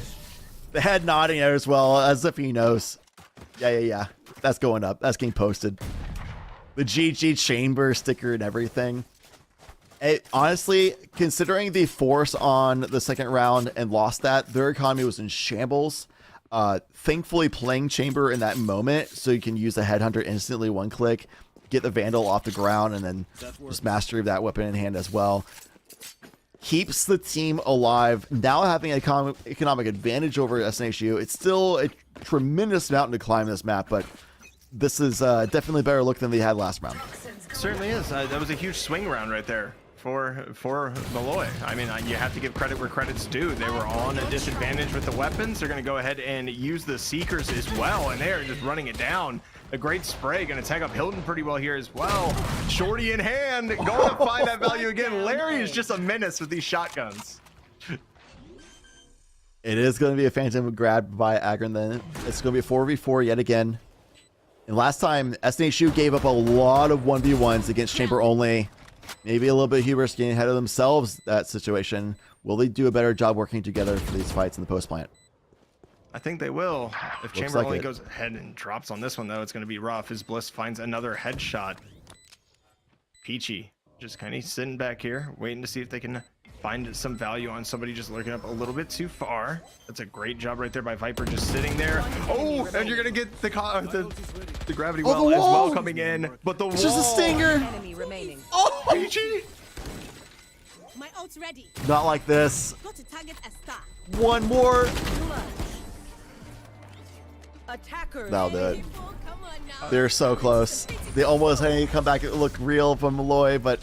K: The head nodding there as well, as if he knows. Yeah. That's going up. That's getting posted. The GG Chamber sticker and everything. Honestly, considering the force on the second round and lost that, their economy was in shambles. Thankfully, playing Chamber in that moment, so you can use the Headhunter instantly, one click, get the Vandal off the ground, and then just mastery of that weapon in hand as well. Keeps the team alive. Now having an economic advantage over SNHU. It's still a tremendous mountain to climb this map, but this is definitely a better look than they had last round.
J: Certainly is. That was a huge swing round right there for Molloy. I mean, you have to give credit where credit's due. They were on a disadvantage with the weapons. They're going to go ahead and use the Seekers as well, and they're just running it down. A great spray, going to tag up Hilton pretty well here as well. Shorty in hand, going to find that value again. Larry is just a menace with these shotguns.
K: It is going to be a phantom grab by Agron then. It's going to be a 4v4 yet again. And last time, SNHU gave up a lot of 1v1s against Chamber only. Maybe a little bit of hubris getting ahead of themselves, that situation. Will they do a better job working together for these fights in the post plant?
J: I think they will. If
K: Looks
J: Chamber
K: like
J: only
K: it.
J: goes ahead and drops on this one, though, it's going to be rough. As Bliss finds another headshot. Peachy just kind of sitting back here, waiting to see if they can find some value on somebody just lurking up a little bit too far. That's a great job right there by Viper, just sitting there. Oh, and you're going to get the gravity well as well coming in. But the wall.
K: It's just a stinger.
I: Enemy remaining.
K: Oh,
J: Peachy.
I: My ult's ready.
K: not like this.
I: Got to target a star.
K: One more.
I: Attackers.
K: That'll do it.
I: Come on now.
K: They're so close. They almost had to come back and look real from Molloy, but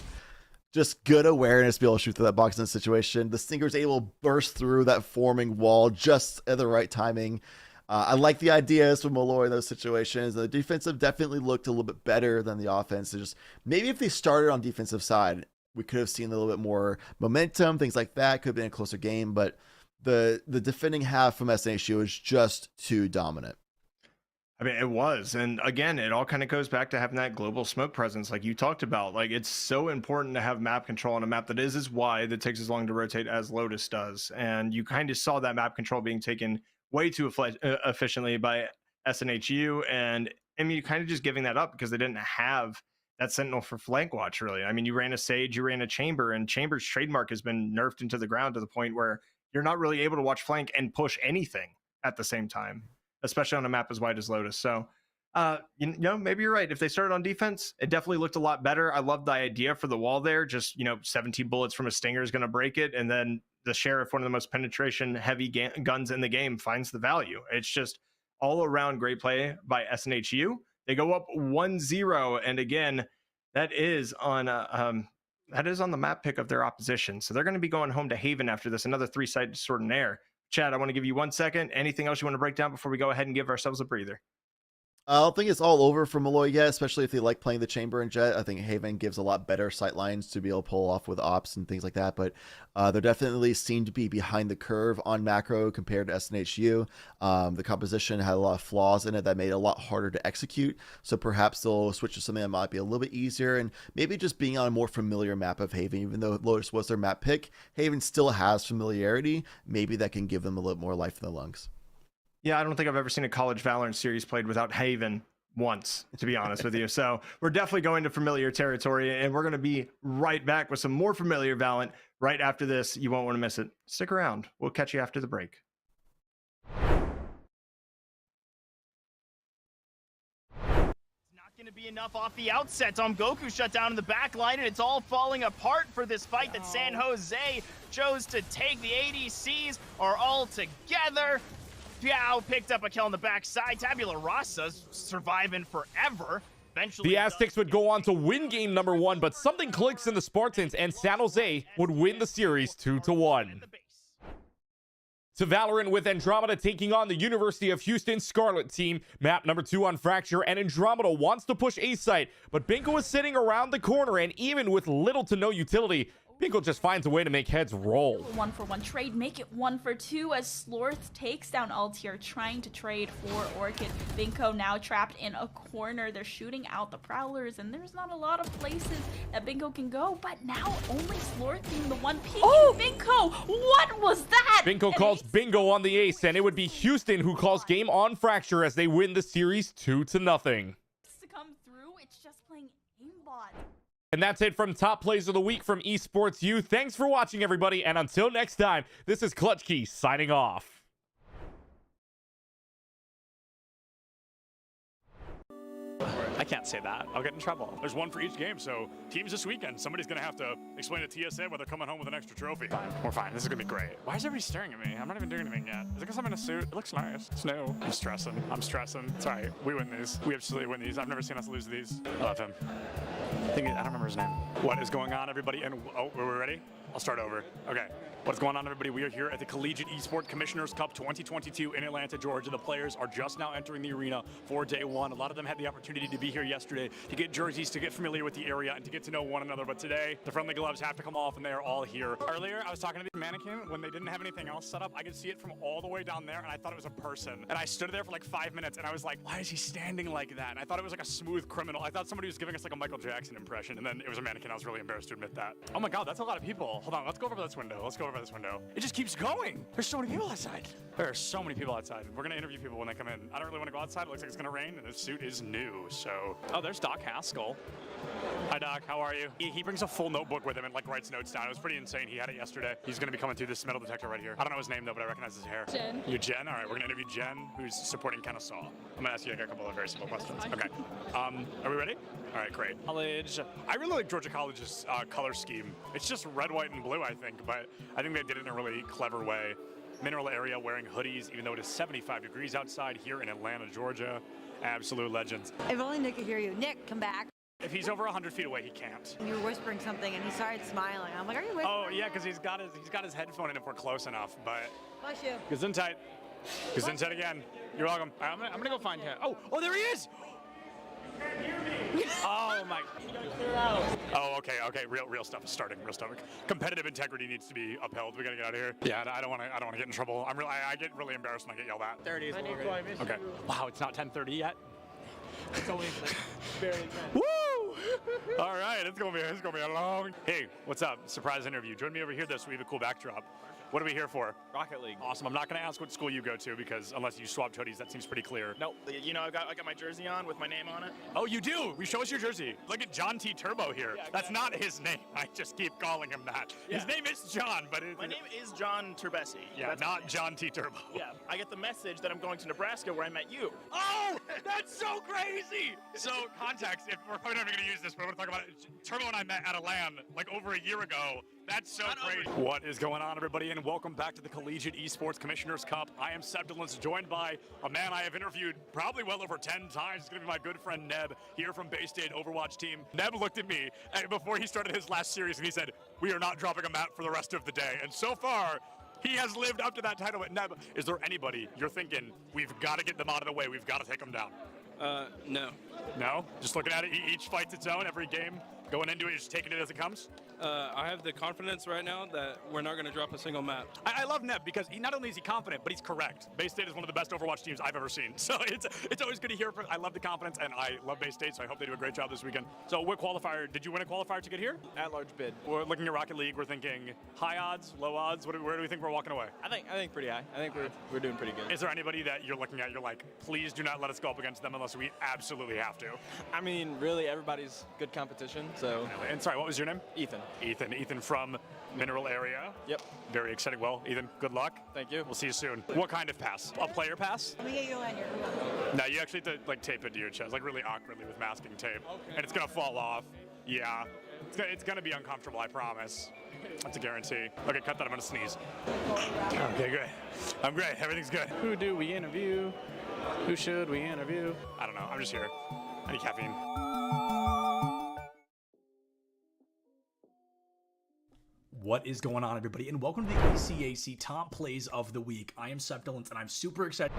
K: just good awareness to be able to shoot through that box in the situation. The Stinger's able to burst through that forming wall just at the right timing. I like the ideas from Molloy in those situations. The defensive definitely looked a little bit better than the offense. Just maybe if they started on defensive side, we could have seen a little bit more momentum, things like that. Could have been a closer game, but the defending half from SNHU is just too dominant.
J: I mean, it was. And again, it all kind of goes back to having that global smoke presence like you talked about. Like, it's so important to have map control on a map that is as wide, that takes as long to rotate as Lotus does. And you kind of saw that map control being taken way too efficiently by SNHU. And I mean, you kind of just giving that up because they didn't have that Sentinel for flank watch, really. I mean, you ran a Sage, you ran a Chamber, and Chamber's trademark has been nerfed into the ground to the point where you're not really able to watch flank and push anything at the same time, especially on a map as wide as Lotus. So, you know, maybe you're right. If they started on defense, it definitely looked a lot better. I love the idea for the wall there. Just, 17 bullets from a Stinger is going to break it. And then the Sheriff, one of the most penetration heavy guns in the game, finds the value. It's just all around great play by SNHU. They go up 1-0. And again, that is on the map pick of their opposition. So they're going to be going home to Haven after this, another 3-sided sword and air. Chad, I want to give you 1 second. Anything else you want to break down before we go ahead and give ourselves a breather?
K: I don't think it's all over for Molloy yet, especially if they like playing the Chamber and Jet. I think Haven gives a lot better sight lines to be able to pull off with ops and things like that, but they definitely seem to be behind the curve on macro compared to SNHU. The composition had a lot of flaws in it that made it a lot harder to execute, so perhaps they'll switch to something that might be a little bit easier, and maybe just being on a more familiar map of Haven. Even though Lotus was their map pick, Haven still has familiarity. Maybe that can give them a little more life in the lungs.
J: Yeah, I don't think I've ever seen a college Valorant series played without Haven once, to be honest with you. So we're definitely going to familiar territory, and we're going to be right back with some more familiar Valorant right after this. You won't want to miss it. Stick around. We'll catch you after the break.
L: Going to be enough off the outset. Goku shut down in the back line, and it's all falling apart for this fight that San Jose chose to take. The ADCs are all together. Piao picked up a kill on the backside. Tabula Rasa's surviving forever. Eventually,
A: the Aztecs would go on to win game number 1, but something clicks in the Spartans, and San Jose would win the series 2-1. To Valorant with Andromeda taking on the University of Houston Scarlet team. Map number 2 on Fracture, and Andromeda wants to push A site, but Binko is sitting around the corner, and even with little to no utility, Bingo just finds a way to make heads roll.
M: 1-for-1 trade, make it 1-for-2 as Slorth takes down Altier, trying to trade for Orchid. Bingo now trapped in a corner. They're shooting out the Prowlers, and there's not a lot of places that Bingo can go, but now only Slorth being the one peeking. Oh! Bingo! What was that?
A: Bingo calls bingo on the ace, and it would be Houston who calls game on Fracture as they win the series 2-0.
M: To come through, it's just playing aimbot.
A: And that's it from Top Plays of the Week from Esports U. Thanks for watching, everybody, and until next time, this is Clutch Key signing off.
N: I can't say that. I'll get in trouble. There's one for each game, so teams this weekend, somebody's going to have to explain to TSA why they're coming home with an extra trophy. Fine. We're fine. This is going to be great. Why is everybody staring at me? I'm not even doing anything yet. Is it because I'm in a suit? It looks nice. It's new. I'm stressing. I'm stressing. It's all right. We win these. We absolutely win these. I've never seen us lose these. I love him. I don't remember his name. What is going on, everybody? And oh, are we ready? I'll start over. Okay. What's going on, everybody? We are here at the Collegiate Esports Commissioners Cup 2022 in Atlanta, Georgia. The players are just now entering the arena for day one. A lot of them had the opportunity to be here yesterday to get jerseys, to get familiar with the area, and to get to know one another. But today, the friendly gloves have to come off, and they are all here. Earlier, I was talking to the mannequin. When they didn't have anything else set up, I could see it from all the way down there, and I thought it was a person. And I stood there for like 5 minutes, and I was like, why is he standing like that? And I thought it was like a smooth criminal. I thought somebody was giving us like a Michael Jackson impression, and then it was a mannequin. I was really embarrassed to admit that. Oh my God, that's a lot of people. Hold on, let's go over this window. Let's go over this window. It just keeps going. There's so many people outside. There are so many people outside. We're gonna interview people when they come in. I don't really want to go outside. It looks like it's gonna rain, and this suit is new. So, oh, there's Doc Haskell. Hi, Doc. How are you? He brings a full notebook with him and like writes notes down. It was pretty insane. He had it yesterday. He's gonna be coming through this metal detector right here. I don't know his name though, but I recognize his hair.
M: Jen.
N: You're Jen. All right, we're gonna interview Jen, who's supporting Kennesaw. I'm gonna ask you like a couple of very simple questions. Okay. Are we ready? All right, great. College. I really like Georgia College's color scheme. It's just red, white, and blue, I think, but I think they did it in a really clever way. Mineral area wearing hoodies, even though it is 75 degrees outside here in Atlanta, Georgia. Absolute legends.
O: If only Nick could hear you. Nick, come back.
N: If he's over 100 feet away, he can't.
O: You were whispering something, and he started smiling. I'm like, are you whispering?
N: Oh yeah, because he's got his headphone in if we're close enough. But
O: bless you.
N: Gesundheit. Gesundheit again. You're welcome. I'm gonna go find him. Oh, there he is. Oh my. Oh, okay. Real stuff is starting. Real stuff. Competitive integrity needs to be upheld. We gotta get out of here. Yeah, I don't want to get in trouble. I get really embarrassed when I get yelled at. 30 is okay. Wow, it's not 10:30 yet.
G: It's only barely 10.
N: Woo! All right, it's gonna be a long. Hey, what's up? Surprise interview. Join me over here. We have a cool backdrop. What are we here for?
G: Rocket League.
N: Awesome. I'm not going to ask what school you go to because unless you swapped hoodies, that seems pretty clear.
L: Nope. You know, I got my jersey on with my name on it.
N: Oh, you do? Show us your jersey. Look at John T. Turbo here. Yeah, that's not his name. I just keep calling him that. Yeah. His name is John, but
L: my name is John Turbesi.
N: Yeah, that's not John T. Turbo.
L: Yeah. I get the message that I'm going to Nebraska where I met you.
N: Oh, that's so crazy. So context, if we're probably not going to use this, but we're going to talk about it. Turbo and I met at a LAN like over a year ago. That's so crazy. What is going on, everybody, and welcome back to the Collegiate Esports Commissioners Cup. I am Sebdolence, joined by a man I have interviewed probably well over 10 times. It's going to be my good friend Neb, here from Bay State Overwatch team. Neb looked at me before he started his last series, and he said, we are not dropping a map for the rest of the day. And so far, he has lived up to that title. But Neb, is there anybody you're thinking, we've got to get them out of the way, we've got to take them down?
P: No.
N: No? Just looking at it, each fight's its own, every game? Going into it, just taking it as it comes?
P: I have the confidence right now that we're not going to drop a single map.
N: I love Neb because not only is he confident, but he's correct. Bay State is one of the best Overwatch teams I've ever seen. So it's always good to hear. I love the confidence, and I love Bay State, so I hope they do a great job this weekend. So what qualifier, did you win a qualifier to get here?
P: At-large bid.
N: We're looking at Rocket League. We're thinking high odds, low odds. Where do we think we're walking away?
P: I think pretty high. I think we're doing pretty good.
N: Is there anybody that you're looking at, you're like, please do not let us go up against them unless we absolutely have to?
P: I mean, really, everybody's good competition, so.
N: And sorry, what was your name?
P: Ethan.
N: Ethan from Mineral Area.
P: Yep.
N: Very exciting. Well, Ethan, good luck.
P: Thank you.
N: We'll see you soon. What kind of pass? A player pass?
O: Let me get you a lanyard.
N: No, you actually have to like tape it to your chest, like really awkwardly with masking tape. Okay. And it's gonna fall off. Yeah. It's gonna be uncomfortable, I promise. That's a guarantee. Okay, cut that, I'm gonna sneeze. Okay, good. I'm great, everything's good.
P: Who do we interview? Who should we interview?
N: I don't know, I'm just here. I need caffeine.
Q: What is going on, everybody, and welcome to the ECC Top Plays of the Week. I am Septilence, and I'm super excited.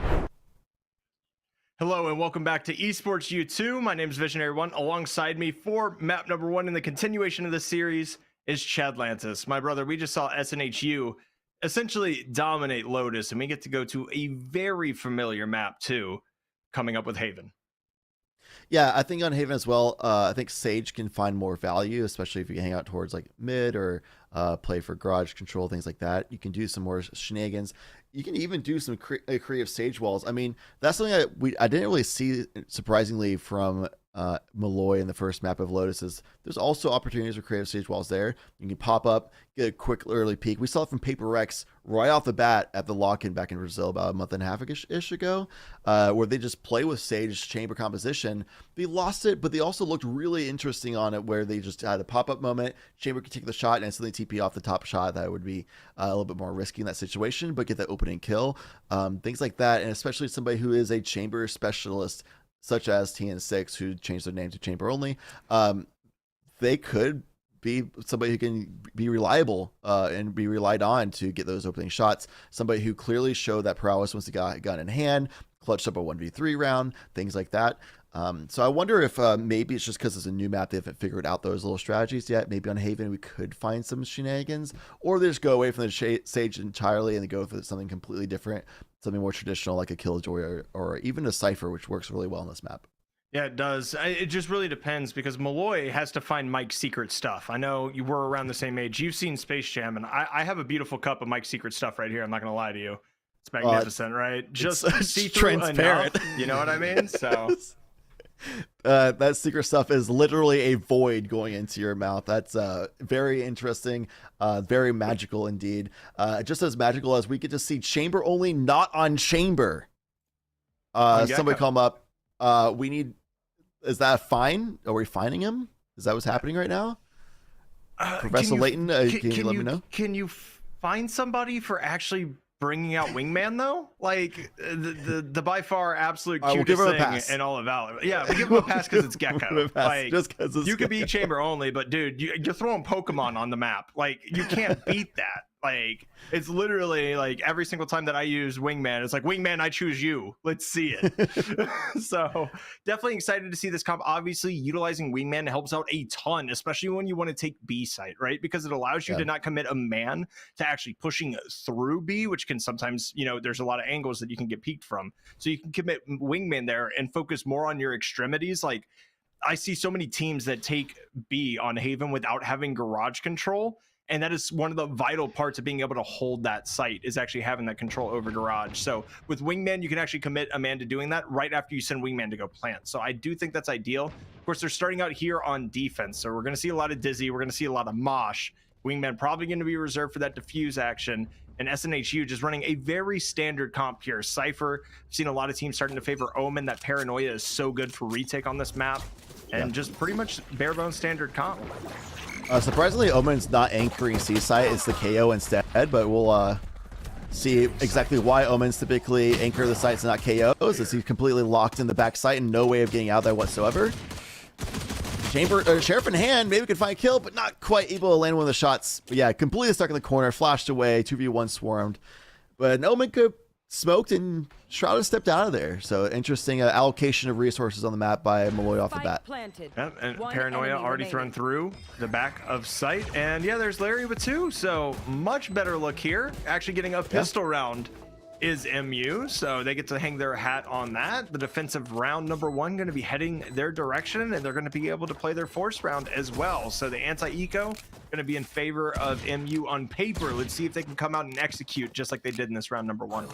J: Hello, and welcome back to Esports U2. My name is Visionary One. Alongside me for map number 1 in the continuation of the series is Chadlantis. My brother, we just saw SNHU essentially dominate Lotus, and we get to go to a very familiar map too, coming up with Haven.
K: Yeah, I think on Haven as well, I think Sage can find more value, especially if you hang out towards like mid or play for garage control, things like that. You can do some more shenanigans. You can even do some creative Sage walls. I mean, that's something I didn't really see, surprisingly, from Molloy in the first map of Lotus. Is there's also opportunities for creative Sage walls there. You can pop up, get a quick early peek. We saw it from Paper Rex right off the bat at the lock-in back in Brazil about a month and a half-ish ago, where they just play with Sage chamber composition. They lost it, but they also looked really interesting on it, where they just had a pop-up moment. Chamber could take the shot and instantly TP off the top shot. That would be a little bit more risky in that situation, but get that opening kill. Things like that, and especially somebody who is a chamber specialist, such as TN6, who changed their name to Chamber Only. They could be somebody who can be reliable and be relied on to get those opening shots. Somebody who clearly showed that prowess once he got a gun in hand, clutched up a 1v3 round, things like that. So I wonder if maybe it's just because it's a new map, they haven't figured out those little strategies yet. Maybe on Haven we could find some shenanigans, or they just go away from the Sage entirely and they go for something completely different, something more traditional like a Killjoy or even a Cypher, which works really well on this map.
J: Yeah, it does. It just really depends, because Molloy has to find Mike's secret stuff. I know you were around the same age. You've seen Space Jam, and I have a beautiful cup of Mike's secret stuff right here. I'm not going to lie to you. It's magnificent, right? Just see-through
K: transparent
J: enough, you know what I mean? So
K: that secret stuff is literally a void going into your mouth. That's very interesting, very magical indeed. Just as magical as we get to see Chamber Only not on Chamber. Somebody call him up. We need... Is that a fine? Are we fining him? Is that what's happening right now? Professor Layton, can you let me know?
J: Can you find somebody for actually bringing out Wingman, though? Like, the by far absolute cutest thing in all of VAL. Yeah, we give him a pass because it's Gecko. Like,
K: just because it's
J: you could be Chamber Only, but dude, you're throwing Pokemon on the map. Like, you can't beat that. Like, it's literally like every single time that I use Wingman, it's like, Wingman, I choose you. Let's see it. So definitely excited to see this comp. Obviously, utilizing Wingman helps out a ton, especially when you want to take B site, right? Because it allows you to not commit a man to actually pushing through B, which can sometimes, you know, there's a lot of angles that you can get peeked from. So you can commit Wingman there and focus more on your extremities. Like, I see so many teams that take B on Haven without having garage control. And that is one of the vital parts of being able to hold that site, is actually having that control over garage. So with Wingman, you can actually commit a man to doing that right after you send Wingman to go plant. So I do think that's ideal. Of course, they're starting out here on defense. So we're going to see a lot of Dizzy. We're going to see a lot of Mosh. Wingman probably going to be reserved for that diffuse action. And SNHU just running a very standard comp here. Cypher, I've seen a lot of teams starting to favor Omen. That Paranoia is so good for retake on this map. And just pretty much bare bones standard comp.
K: Surprisingly, Omen's not anchoring C site, it's the KO instead, but we'll see exactly why Omen's typically anchor the sites and not KOs, as he's completely locked in the back site and no way of getting out there whatsoever. Sheriff in hand, maybe we could find a kill, but not quite able to land one of the shots. But yeah, completely stuck in the corner, flashed away, 2v1 swarmed. But Omen could smoked and Shrouded stepped out of there. So interesting allocation of resources on the map by Molloy off the bat.
J: Yep, and Paranoia already thrown through the back of sight. And yeah, there's Larry with 2. So much better look here. Actually getting a pistol round is MU. So they get to hang their hat on that. The defensive round number 1 going to be heading their direction, and they're going to be able to play their force round as well. So the anti-eco going to be in favor of MU on paper. Let's see if they can come out and execute just like they did in this round number 1.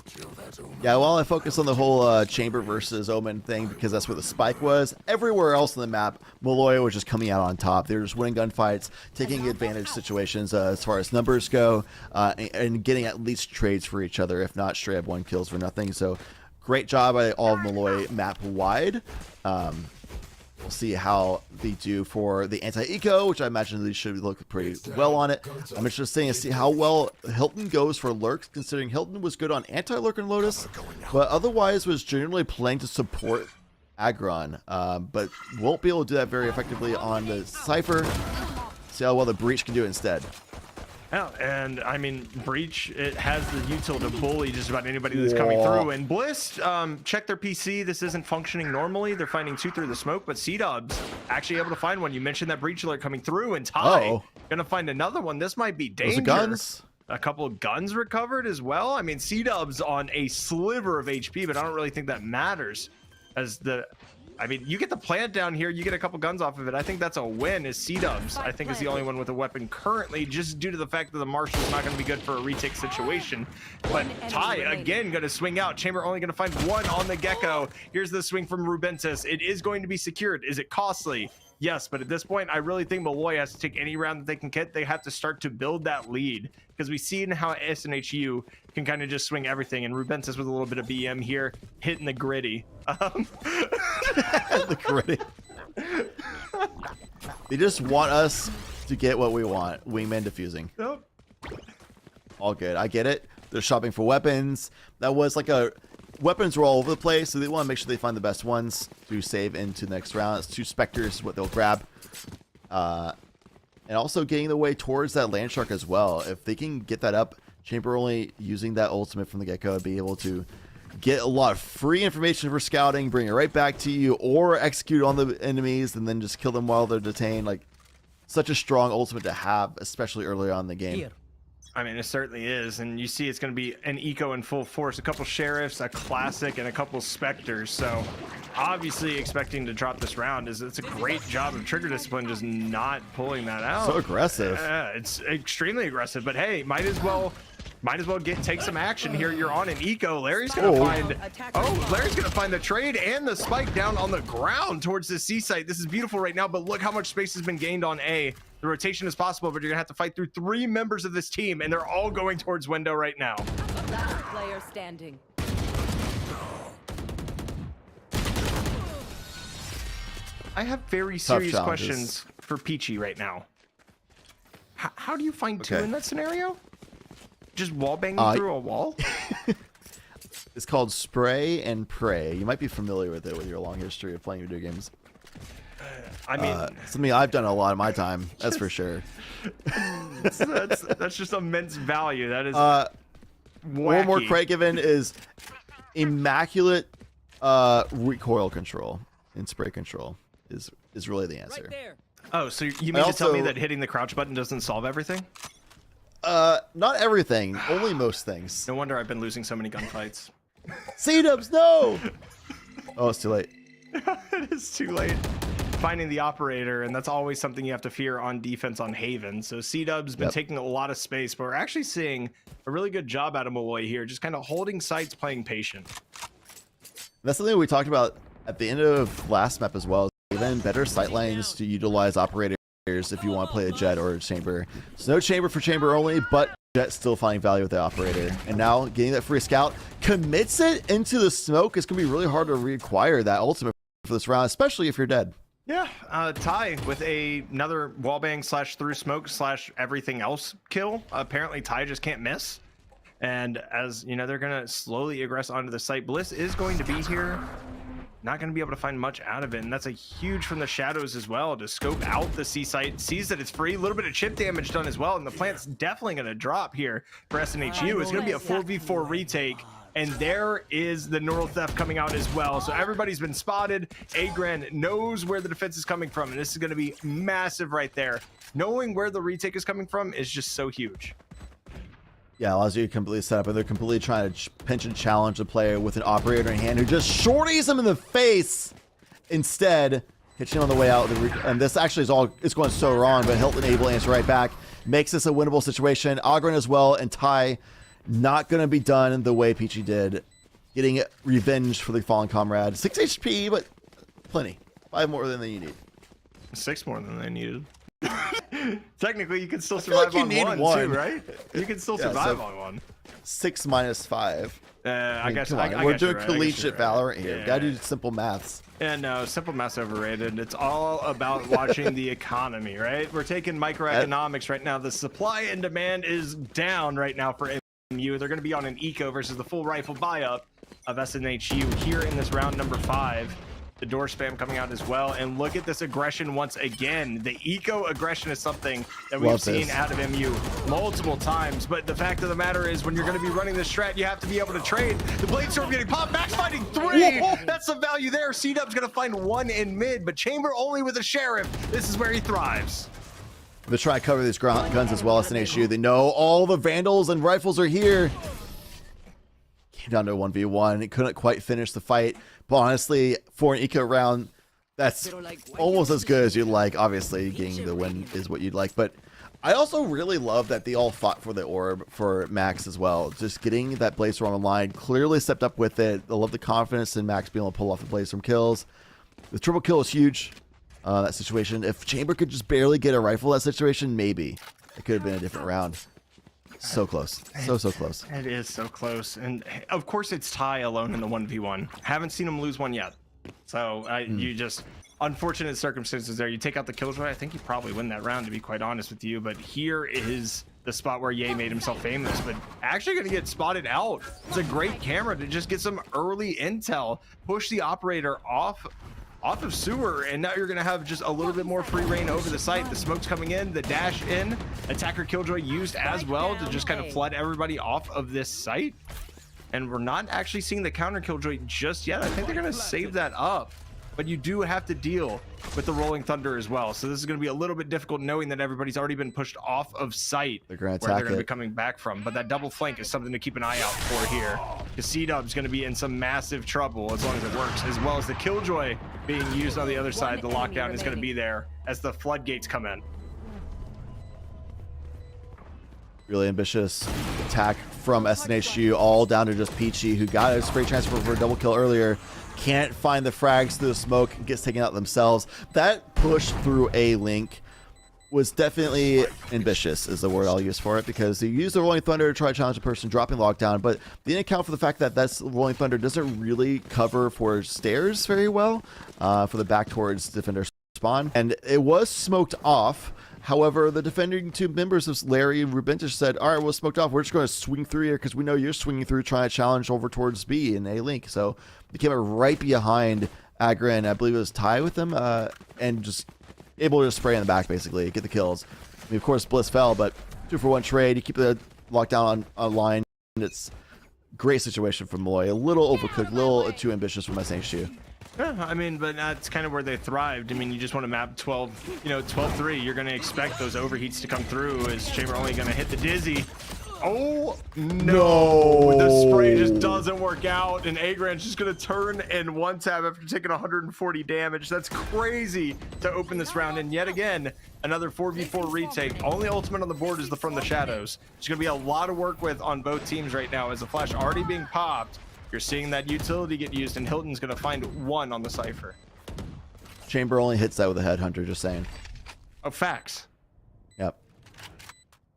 K: Yeah, well, I focus on the whole Chamber versus Omen thing because that's where the spike was. Everywhere else on the map, Molloy was just coming out on top. They were just winning gunfights, taking advantage situations as far as numbers go, and getting at least trades for each other, if not straight up 1 kills for nothing. So great job by all of Molloy map wide. We'll see how they do for the anti-eco, which I imagine they should look pretty well on it. I'm interested to see how well Hilton goes for lurks, considering Hilton was good on anti-lurk and Lotus, but otherwise was generally playing to support Agron, but won't be able to do that very effectively on the Cypher. See how well the Breach can do instead.
J: Yeah, and I mean, Breach, it has the util to bully just about anybody that's coming through. And Bliss, check their PC. This isn't functioning normally. They're finding two through the smoke, but C-Dubs actually able to find one. You mentioned that Breach alert coming through, and Ty gonna find another one. This might be danger.
K: Guns.
J: A couple of guns recovered as well. I mean, C-Dubs on a sliver of HP, but I don't really think that matters. I mean, you get the plant down here, you get a couple guns off of it. I think that's a win. Is C-Dubs, I think, is the only one with a weapon currently, just due to the fact that the Marshal's not going to be good for a retake situation. But Ty, again, going to swing out. Chamber only going to find one on the Gecko. Here's the swing from Rubentus. It is going to be secured. Is it costly? Yes, but at this point, I really think Molloy has to take any round that they can get. They have to start to build that lead, because we've seen how SNHU can kind of just swing everything, and Rubentus with a little bit of BM here, hitting the gritty.
K: The gritty. They just want us to get what we want. Wingman defusing.
J: Nope.
K: All good. I get it. They're shopping for weapons. That was like a... Weapons were all over the place, so they want to make sure they find the best ones to save into the next round. It's 2 Spectres is what they'll grab. And also getting the way towards that Land Shark as well. If they can get that up, Chamber only using that ultimate from the get-go would be able to get a lot of free information for scouting, bring it right back to you, or execute on the enemies and then just kill them while they're detained. Like, such a strong ultimate to have, especially early on in the game.
J: I mean, it certainly is, and you see it's going to be an eco in full force. A couple sheriffs, a classic, and a couple specters. So obviously expecting to drop this round. It's a great job of trigger discipline just not pulling that out.
K: So aggressive.
J: Yeah, it's extremely aggressive, but hey, might as well take some action here. You're on an eco. Larry's gonna find the trade and the spike down on the ground towards the C site. This is beautiful right now, but look how much space has been gained on A. The rotation is possible, but you're gonna have to fight through 3 members of this team, and they're all going towards window right now.
O: Last player standing.
J: I have very serious questions for Peachy right now. How do you find 2 in that scenario? Just wall banging through a wall?
K: It's called Spray and Pray. You might be familiar with it with your long history of playing video games.
J: I mean,
K: something I've done a lot of my time. That's for sure.
J: that's just immense value. That is
K: one more Craig given is immaculate recoil control and spray control is really the answer.
O: Right there.
J: Oh, so you mean to tell me that hitting the crouch button doesn't solve everything?
K: Not everything. Only most things.
J: No wonder I've been losing so many gunfights.
K: C-Dubs, no! Oh, it's too late.
J: It is too late. Finding the operator, and that's always something you have to fear on defense on Haven. So C-Dub's been taking a lot of space, but we're actually seeing a really good job out of Molloy here, just kind of holding sites, playing patient.
K: That's something we talked about at the end of last map as well. Even better sight lines to utilize operators if you want to play a Jet or a Chamber. So no Chamber for Chamber only, but Jet still finding value with the operator. And now getting that free scout, commits it into the smoke. It's going to be really hard to reacquire that ultimate for this round, especially if you're dead.
J: Yeah, Ty with another wallbang / through smoke / everything else kill. Apparently Ty just can't miss. And as you know, they're going to slowly aggress onto the site. Bliss is going to be here. Not going to be able to find much out of it, and that's a huge from the shadows as well to scope out the C site. Sees that it's free, a little bit of chip damage done as well, and the plant's definitely going to drop here for SNHU. It's going to be a 4v4 retake, and there is the neural theft coming out as well. So everybody's been spotted. Agran knows where the defense is coming from, and this is going to be massive right there. Knowing where the retake is coming from is just so huge.
K: Yeah, allows you to completely set up, and they're completely trying to pinch and challenge the player with an operator in hand who just shorties him in the face. Instead, hits him on the way out. And this actually is going so wrong, but Hilton able to answer right back. Makes this a winnable situation. Ogren as well, and Ty not going to be done the way Peachy did. Getting revenge for the fallen comrade. 6 HP, but plenty. 5 more than you need.
J: 6 more than they needed. Technically, you can still survive on one too, right? You can still survive on one.
K: 6 minus 5.
J: I guess
K: we're doing collegiate Valorant here. Gotta do simple maths.
J: And no, simple math's overrated. It's all about watching the economy, right? We're taking microeconomics right now. The supply and demand is down right now for MU. They're going to be on an eco versus the full rifle buy-up of SNHU here in this round number 5. The door spam coming out as well. And look at this aggression once again. The eco aggression is something that we've seen out of MU multiple times. But the fact of the matter is, when you're going to be running this strat, you have to be able to trade. The Blade Storm getting popped. Max finding 3. That's the value there. C-Dub's going to find 1 in mid, but Chamber only with a Sheriff. This is where he thrives.
K: They're trying to cover these guns as well as SNHU. They know all the Vandals and rifles are here. Came down to a 1v1. It couldn't quite finish the fight. But honestly, for an eco round, that's almost as good as you'd like. Obviously, getting the win is what you'd like. But I also really love that they all fought for the orb for Max as well. Just getting that Blaze Storm online, clearly stepped up with it. I love the confidence in Max being able to pull off the Blaze Storm kills. The triple kill is huge. That situation. If Chamber could just barely get a rifle that situation, maybe it could have been a different round. So close. So close.
J: It is so close. And of course it's Ty alone in the 1v1. Haven't seen him lose one yet. So you just, unfortunate circumstances there. You take out the Killjoy, I think you probably win that round, to be quite honest with you. But here is the spot where Ye made himself famous, but actually going to get spotted out. It's a great camera to just get some early intel, push the operator off of sewer, and now you're going to have just a little bit more free reign over the site. The smoke's coming in, the dash in, attacker Killjoy used as well to just kind of flood everybody off of this site. And we're not actually seeing the counter Killjoy just yet. I think they're going to save that up, but you do have to deal with the rolling thunder as well. So this is going to be a little bit difficult, knowing that everybody's already been pushed off of site where they're going to be coming back from. But that double flank is something to keep an eye out for here, because C-Dub's going to be in some massive trouble as long as it works, as well as the Killjoy being used on the other side. The lockdown is going to be there as the floodgates come in.
K: Really ambitious attack from SNHU, all down to just Peachy, who got a spray transfer for a double kill earlier. Can't find the frags through the smoke, gets taken out themselves. That push through a link was definitely ambitious, is the word I'll use for it, because they used the Rolling Thunder to try to challenge a person dropping lockdown, but they didn't account for the fact that that's Rolling Thunder doesn't really cover for stairs very well for the back towards defender spawn, and it was smoked off. However, the defending two members of Larry and Rubentish said, all right, we'll smoked off. We're just going to swing through here because we know you're swinging through trying to challenge over towards B in A-Link. So they came right behind Agra, and I believe it was Ty with them, and just able to spray in the back, basically, get the kills. I mean, of course, Bliss fell, but 2-for-1 trade. You keep the lockdown online. It's a great situation from Molloy. A little overcooked, a little too ambitious for my SNHU.
J: Yeah, I mean, but that's kind of where they thrived. I mean, you just want to map 12, 12-3. You're going to expect those overheats to come through. Is Chamber only going to hit the Dizzy? Oh, no. The spray just doesn't work out, and Agrand's just going to turn and one tap after taking 140 damage. That's crazy to open this round. And yet again, another 4v4 retake. Only ultimate on the board is the From the Shadows. There's going to be a lot of work with on both teams right now, as the flash already being popped. You're seeing that utility get used, and Hilton's going to find 1 on the Cypher.
K: Chamber only hits that with a Headhunter, just saying.
J: Oh, facts.
K: Yep.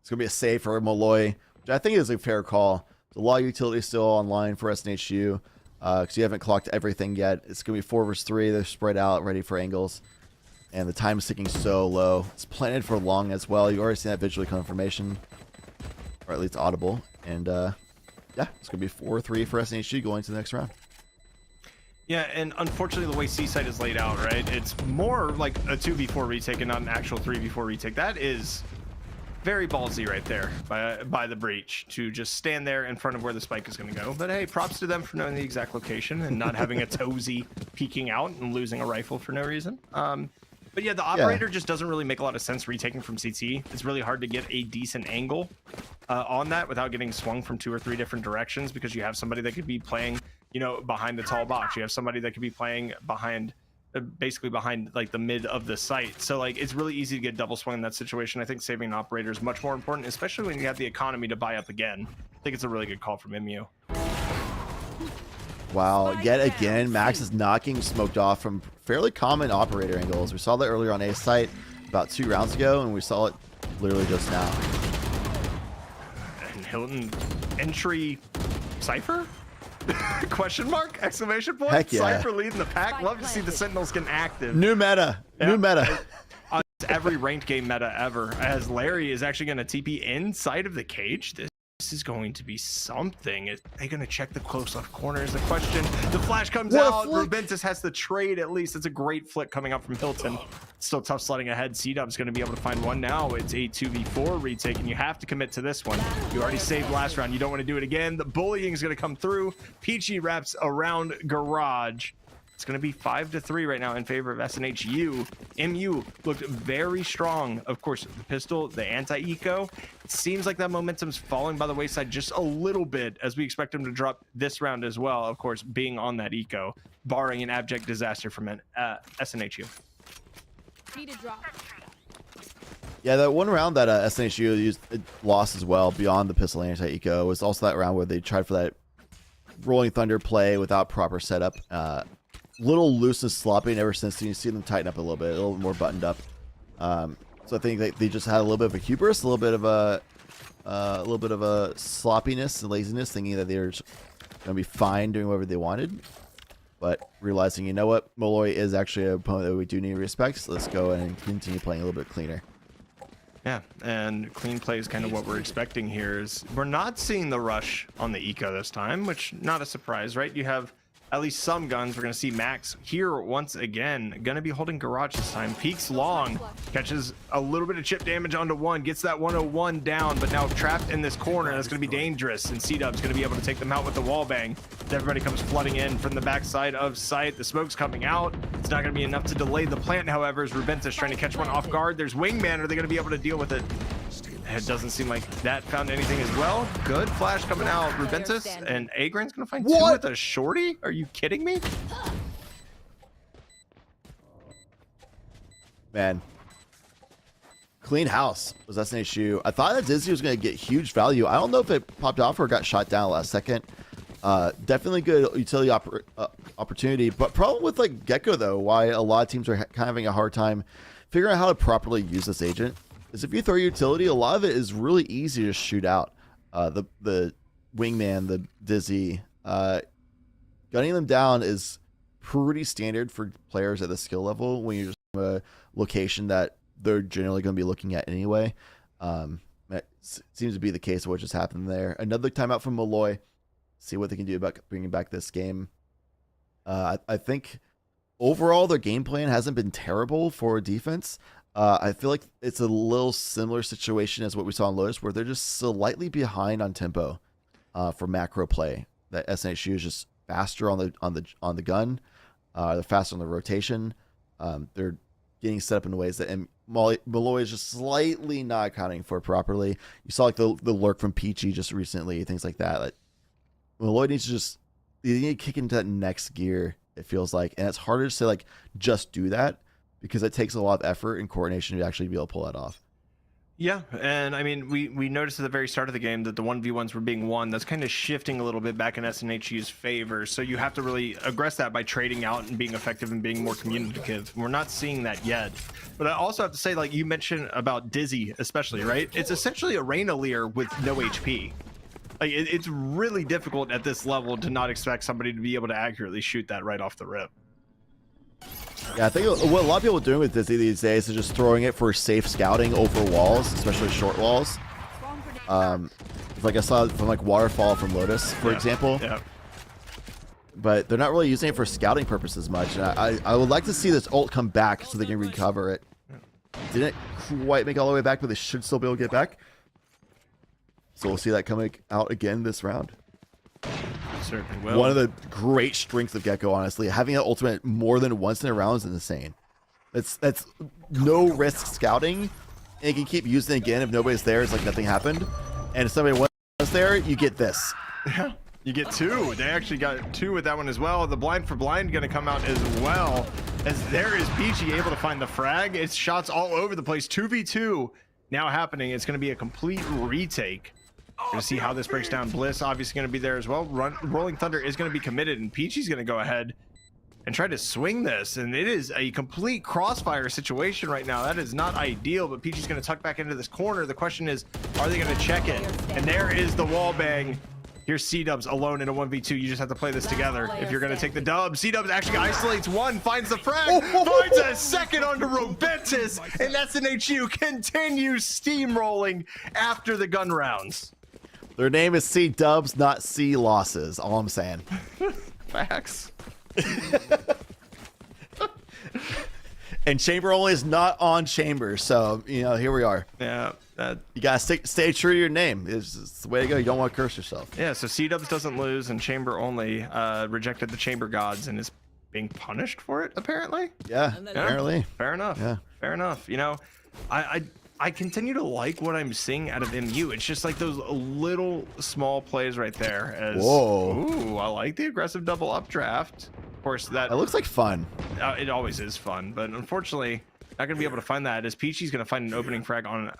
K: It's going to be a save for Molloy, which I think is a fair call. There's a lot of utility still online for SNHU, because you haven't clocked everything yet. It's going to be 4 versus 3. They're spread out, ready for angles. And the time is ticking so low. It's planted for long as well. You already seen that visually confirmation, or at least audible. And, yeah, it's going to be 4-3 for SNHU going to the next round.
J: Yeah, and unfortunately the way Seaside is laid out, right, it's more like a 2v4 retake and not an actual 3v4 retake. That is very ballsy right there by the breach, to just stand there in front of where the spike is going to go. But hey, props to them for knowing the exact location and not having a Tozy peeking out and losing a rifle for no reason. But yeah, the operator just doesn't really make a lot of sense retaking from CT. It's really hard to get a decent angle on that without getting swung from 2 or 3 different directions, because you have somebody that could be playing, behind the tall box. You have somebody that could be playing behind, basically behind like the mid of the site. So like, it's really easy to get double swung in that situation. I think saving an operator is much more important, especially when you have the economy to buy up again. I think it's a really good call from MU.
K: Wow, yet again, Max is not getting smoked off from fairly common operator angles. We saw that earlier on A site about 2 rounds ago, and we saw it literally just now.
J: And Hilton entry Cypher? Question mark? Exclamation point?
K: Heck yeah.
J: Cypher leading the pack. Love to see the Sentinels getting active.
K: New meta. New meta.
J: Every ranked game meta ever, as Larry is actually going to TP inside of the cage. This This is going to be something. Are they going to check the close left corner is the question. The flash comes out. Rubentus has the trade at least. It's a great flick coming out from Hilton. Still tough sledding ahead. C-Dub's going to be able to find one now. It's a 2v4 retake, and you have to commit to this one. You already saved last round. You don't want to do it again. The bullying is going to come through. Peachy wraps around Garage. It's going to be 5-3 right now in favor of SNHU. MU looked very strong. Of course, the pistol, the anti-eco. It seems like that momentum's falling by the wayside just a little bit as we expect him to drop this round as well. Of course, being on that eco, barring an abject disaster from an SNHU.
K: Yeah, that one round that SNHU lost as well beyond the pistol anti-eco was also that round where they tried for that Rolling Thunder play without proper setup. Little loose and sloppy ever since. You see them tighten up a little bit, a little more buttoned up. So I think they just had a little bit of a hubris, a little bit of a sloppiness and laziness, thinking that they're going to be fine doing whatever they wanted, but realizing, you know what, Molloy is actually an opponent that we do need to respect. So let's go and continue playing a little bit cleaner.
J: Yeah, and clean play is kind of what we're expecting here. Is we're not seeing the rush on the eco this time, which not a surprise, right? You have at least some guns. We're going to see Max here once again. Going to be holding Garage this time. Peeks long. Catches a little bit of chip damage onto one. Gets that 101 down, but now trapped in this corner. That's going to be dangerous. And C-Dub's going to be able to take them out with the wall bang. Everybody comes flooding in from the backside of site. The smoke's coming out. It's not going to be enough to delay the plant, however, as Rubentus trying to catch one off guard. There's Wingman. Are they going to be able to deal with it? It doesn't seem like that found anything as well. Good flash coming out. Rubentus and Agran's gonna find two with a shorty? Are you kidding me?
K: Man. Clean house was SNHU. I thought that Dizzy was going to get huge value. I don't know if it popped off or got shot down last second. Definitely good utility opportunity. But problem with like Gecko though, why a lot of teams are kind of having a hard time figuring out how to properly use this agent, is if you throw utility, a lot of it is really easy to shoot out. The Wingman, the Dizzy, gunning them down is pretty standard for players at the skill level when you're just in a location that they're generally going to be looking at anyway. That seems to be the case of what just happened there. Another timeout from Molloy. See what they can do about bringing back this game. I think overall their game plan hasn't been terrible for defense. I feel like it's a little similar situation as what we saw in Lotus, where they're just slightly behind on tempo for macro play. That SNHU is just faster on the gun. They're faster on the rotation. They're getting set up in ways that Molloy is just slightly not accounting for properly. You saw like the lurk from Peachy just recently, things like that. Like, Molloy needs to they need to kick into that next gear, it feels like, and it's harder to say like just do that, because it takes a lot of effort and coordination to actually be able to pull that off.
J: Yeah, and I mean, we noticed at the very start of the game that the 1v1s were being won. That's kind of shifting a little bit back in SNHU's favor, so you have to really aggress that by trading out and being effective and being more communicative. We're not seeing that yet. But I also have to say, like you mentioned about Dizzy especially, right? It's essentially a Reyna Lear with no HP. Like it's really difficult at this level to not expect somebody to be able to accurately shoot that right off the rip.
K: Yeah, I think what a lot of people are doing with Dizzy these days is just throwing it for safe scouting over walls, especially short walls. Like I saw from like Waterfall from Lotus, for example.
J: Yeah.
K: But they're not really using it for scouting purposes much. And I would like to see this ult come back so they can recover it. Didn't quite make it all the way back, but they should still be able to get back. So we'll see that coming out again this round.
J: Certainly will.
K: One of the great strengths of Gecko, honestly, having an ultimate more than once in a round is insane. That's no risk scouting, and you can keep using it again if nobody's there. It's like nothing happened, and if somebody was there, you get this.
J: Yeah, you get two. They actually got two with that one as well. The blind for blind going to come out as well, as there is Peachy able to find the frag. It's shots all over the place. 2v2 now happening. It's going to be a complete retake. We're going to see how this breaks down. Bliss obviously going to be there as well. Rolling Thunder is going to be committed, and Peachy's going to go ahead and try to swing this. And it is a complete crossfire situation right now. That is not ideal, but Peachy's going to tuck back into this corner. The question is, are they going to check it? And there is the wall bang. Here's C-Dubs alone in a 1v2. You just have to play this together if you're going to take the dub. C-Dubs actually isolates one, finds the frag, finds a second onto Rubentus, and SNHU continues steamrolling after the gun rounds.
K: Their name is C Dubs, not C Losses. All I'm saying.
J: Facts.
K: And Chamber only is not on Chamber, so here we are.
J: Yeah,
K: you gotta stay true to your name. It's the way to go. You don't want to curse yourself.
J: Yeah, so C-Dubs doesn't lose, and Chamber only rejected the Chamber gods and is being punished for it, apparently.
K: Yeah, apparently.
J: Fair enough.
K: Yeah.
J: Fair enough. I continue to like what I'm seeing out of MU. It's just like those little small plays right there.
K: Whoa.
J: Ooh, I like the aggressive double updraft. Of course, that
K: looks like fun.
J: It always is fun, but unfortunately, not going to be able to find that as Peachy's going to find an opening frag on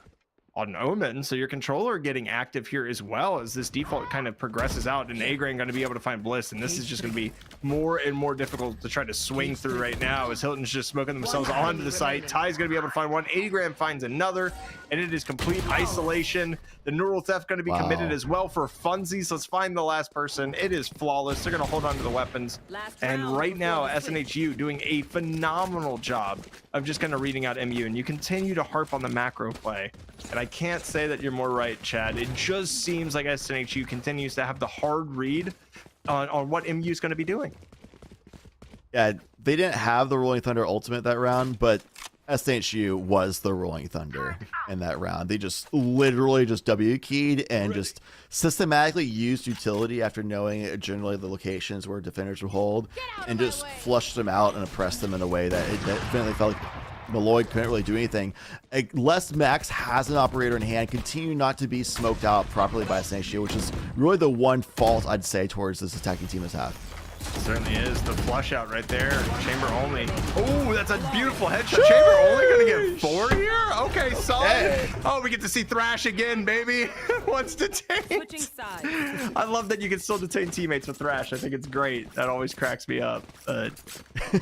J: Omen. So your controller getting active here as well as this default kind of progresses out, and Agran going to be able to find Bliss, and this is just going to be more and more difficult to try to swing through right now as Hilton's just smoking themselves onto the site. Ty's going to be able to find one, Agran finds another, and it is complete isolation. The neural theft going to be committed as well for funsies. Let's find the last person. It is flawless. They're going to hold on to the weapons, and right now SNHU doing a phenomenal job of just kind of reading out MU, and you continue to harp on the macro play, and I can't say that you're more right, Chad. It just seems like SNHU continues to have the hard read on what MU is going to be doing.
K: Yeah, they didn't have the Rolling Thunder ultimate that round, but SNHU was the Rolling Thunder in that round. They just literally just W keyed and just systematically used utility after knowing generally the locations where defenders would hold, and just flushed them out and oppressed them in a way that it definitely felt like Molloy couldn't really do anything. Les Max has an operator in hand, continue not to be smoked out properly by SNHU, which is really the one fault I'd say towards this attacking team has had.
J: Certainly is. The flush out right there. Chamber only. Oh, that's a beautiful headshot. Chamber only going to get 4 here? Okay, solid. Hey. Oh, we get to see Thrash again, baby. Once detained. I love that you can still detain teammates with Thrash. I think it's great. That always cracks me up.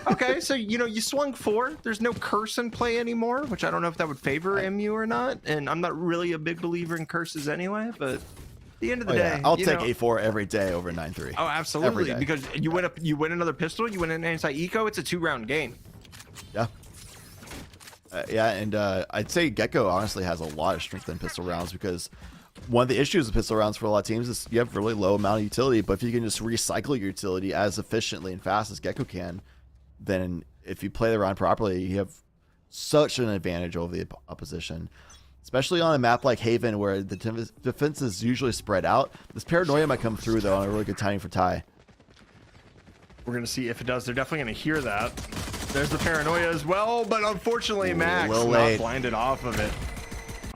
J: Okay, so, you swung 4. There's no curse in play anymore, which I don't know if that would favor MU or not. And I'm not really a big believer in curses anyway, but... At the end of the day,
K: I'll take A4 every day over 9-3.
J: Oh, absolutely, because you win another pistol, you win an anti-eco, it's a 2-round game.
K: Yeah. And I'd say Gecko honestly has a lot of strength in pistol rounds, because one of the issues with pistol rounds for a lot of teams is you have really low amount of utility, but if you can just recycle your utility as efficiently and fast as Gecko can, then if you play the round properly, you have such an advantage over the opposition. Especially on a map like Haven, where the defense is usually spread out. This paranoia might come through, though, on a really good timing for Ty.
J: We're going to see if it does. They're definitely going to hear that. There's the paranoia as well, but unfortunately, Max not blinded off of it.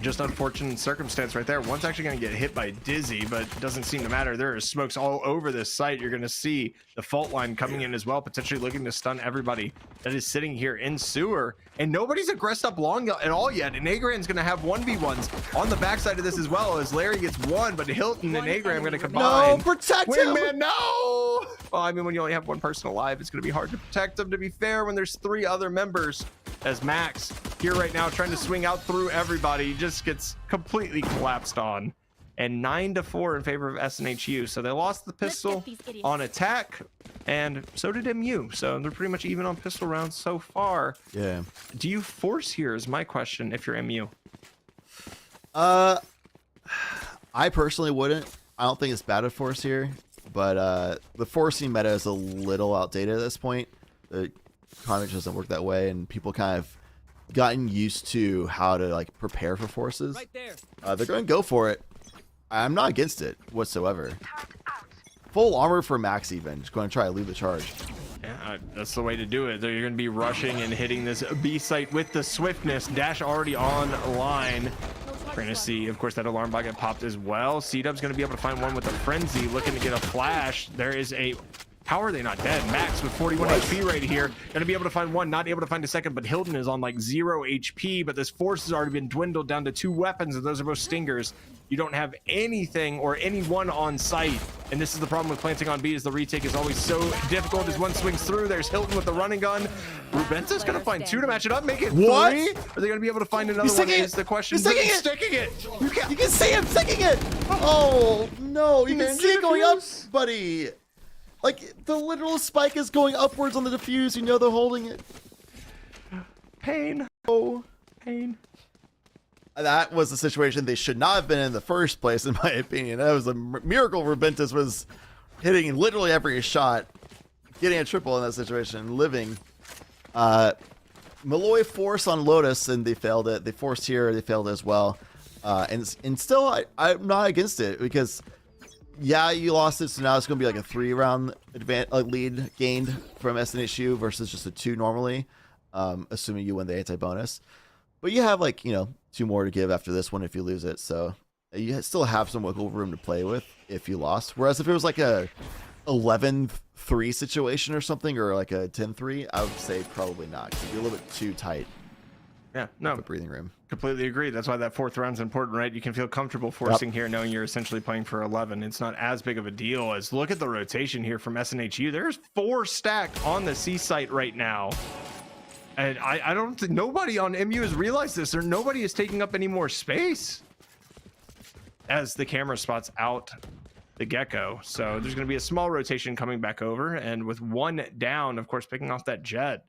J: Just unfortunate circumstance right there. One's actually going to get hit by Dizzy, but it doesn't seem to matter. There are smokes all over this site. You're going to see the fault line coming in as well, potentially looking to stun everybody that is sitting here in sewer. And nobody's aggressed up long at all yet. And Agran's going to have 1v1s on the backside of this as well, as Larry gets one, but Hilton and Agran are going to combine.
K: No, protect him!
J: Wingman, no! Well, I mean, when you only have one person alive, it's going to be hard to protect them, to be fair, when there's 3 other members. As Max here right now trying to swing out through everybody, just gets completely collapsed on. And 9-4 in favor of SNHU. So they lost the pistol on attack, and so did MU. So they're pretty much even on pistol rounds so far.
K: Yeah.
J: Do you force here is my question if you're MU?
K: I personally wouldn't. I don't think it's bad to force here, but the forcing meta is a little outdated at this point. The context doesn't work that way, and people kind of gotten used to how to prepare for forces.
O: Right there.
K: They're going to go for it. I'm not against it whatsoever. Full armor for Max even. Just going to try to lead the charge.
J: Yeah, that's the way to do it. You're going to be rushing and hitting this B site with the swiftness. Dash already online. We're going to see, of course, that alarm bot get popped as well. C-Dub's going to be able to find one with a frenzy, looking to get a flash. There is a... How are they not dead? Max with 41 HP right here. Going to be able to find one, not able to find a second, but Hilton is on 0 HP, but this force has already been dwindled down to 2 weapons, and those are both stingers. You don't have anything or anyone on site, and this is the problem with planting on B, is the retake is always so difficult as one swings through. There's Hilton with the running gun. Rubenza's going to find 2 to match it up, make it 3. Are they going to be able to find another one is the question.
K: He's sticking it. You can see him sticking it. Oh, no. You can see it going up, buddy. The literal spike is going upwards on the defuse. You know they're holding it.
J: Pain. Oh, pain.
K: that was a situation they should not have been in the first place, in my opinion. That was a miracle Rubentus was hitting literally every shot, getting a triple in that situation, living. Molloy forced on Lotus, and they failed it. They forced here, they failed as well. And still, I'm not against it, because, yeah, you lost it, so now it's going to be like a 3-round lead gained from SNHU versus just a 2 normally, assuming you win the anti-bonus. But you have, like, 2 more to give after this one if you lose it, so you still have some wiggle room to play with if you lost. Whereas if it was like a 11-3 situation or something, or like a 10-3, I would say probably not, because you're a little bit too tight.
J: Yeah, no.
K: Breathing room.
J: Completely agree. That's why that 4th round's important, right? You can feel comfortable forcing here, knowing you're essentially playing for 11. It's not as big of a deal as look at the rotation here from SNHU. There's 4 stacked on the C site right now. And I don't think nobody on MU has realized this, or nobody is taking up any more space as the camera spots out the Gecko. So there's going to be a small rotation coming back over, and with 1 down, of course, picking off that Jet.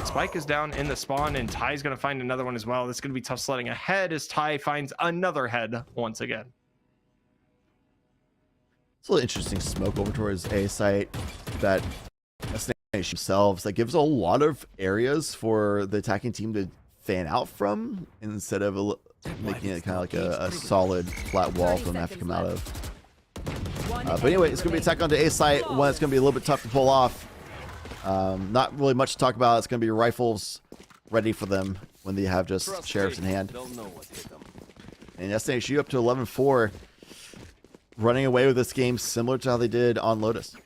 J: Spike is down in the spawn, and Ty's going to find another one as well. This is going to be tough sledding ahead as Ty finds another head once again.
K: It's a little interesting smoke over towards A site that SNH themselves that gives a lot of areas for the attacking team to fan out from, instead of making it kind of like a solid flat wall for them to have to come out of. But anyway, it's going to be attack onto A site, one that's going to be a little bit tough to pull off. Not really much to talk about. It's going to be rifles ready for them when they have just sheriffs in hand. And SNHU up to 11-4, running away with this game similar to how they did on Lotus.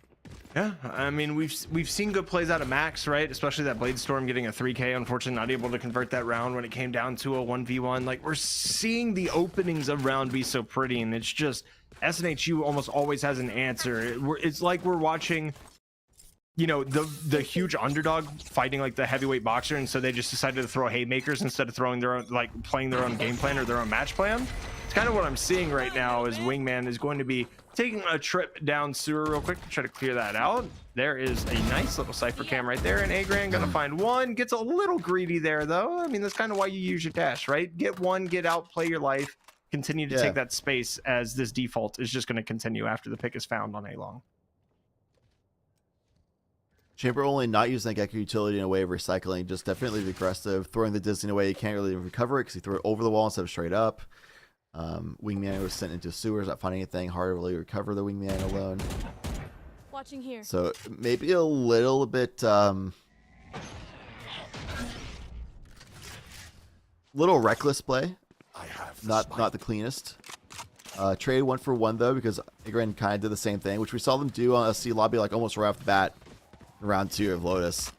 J: Yeah, I mean, we've seen good plays out of Max, right? Especially that Blade Storm getting a 3K. Unfortunately, not able to convert that round when it came down to a 1v1. Like, we're seeing the openings of round be so pretty, and it's just SNHU almost always has an answer. It's like we're watching, the huge underdog fighting like the heavyweight boxer, and so they just decided to throw haymakers instead of throwing their own, like playing their own game plan or their own match plan. It's kind of what I'm seeing right now, is Wingman is going to be taking a trip down sewer real quick to try to clear that out. There is a nice little Cypher cam right there, and Agran gonna find one. Gets a little greedy there, though. I mean, that's kind of why you use your dash, right? Get one, get out, play your life, continue to take that space, as this default is just going to continue after the pick is found on A-Long.
K: Chamber only not using that Gecko utility in a way of recycling, just definitely aggressive. Throwing the Disney away, you can't really recover it because he threw it over the wall instead of straight up. Wingman was sent into sewers, not finding anything. Hard to really recover the Wingman alone.
O: Watching here.
K: So maybe a little bit, little reckless play. Not the cleanest. Trade 1 for 1 though, because Agran kind of did the same thing, which we saw them do on a C lobby like almost right off the bat. Round 2 of Lotus,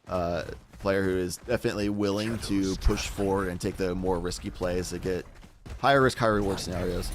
K: player who is definitely willing to push forward and take the more risky plays to get higher risk, higher reward scenarios.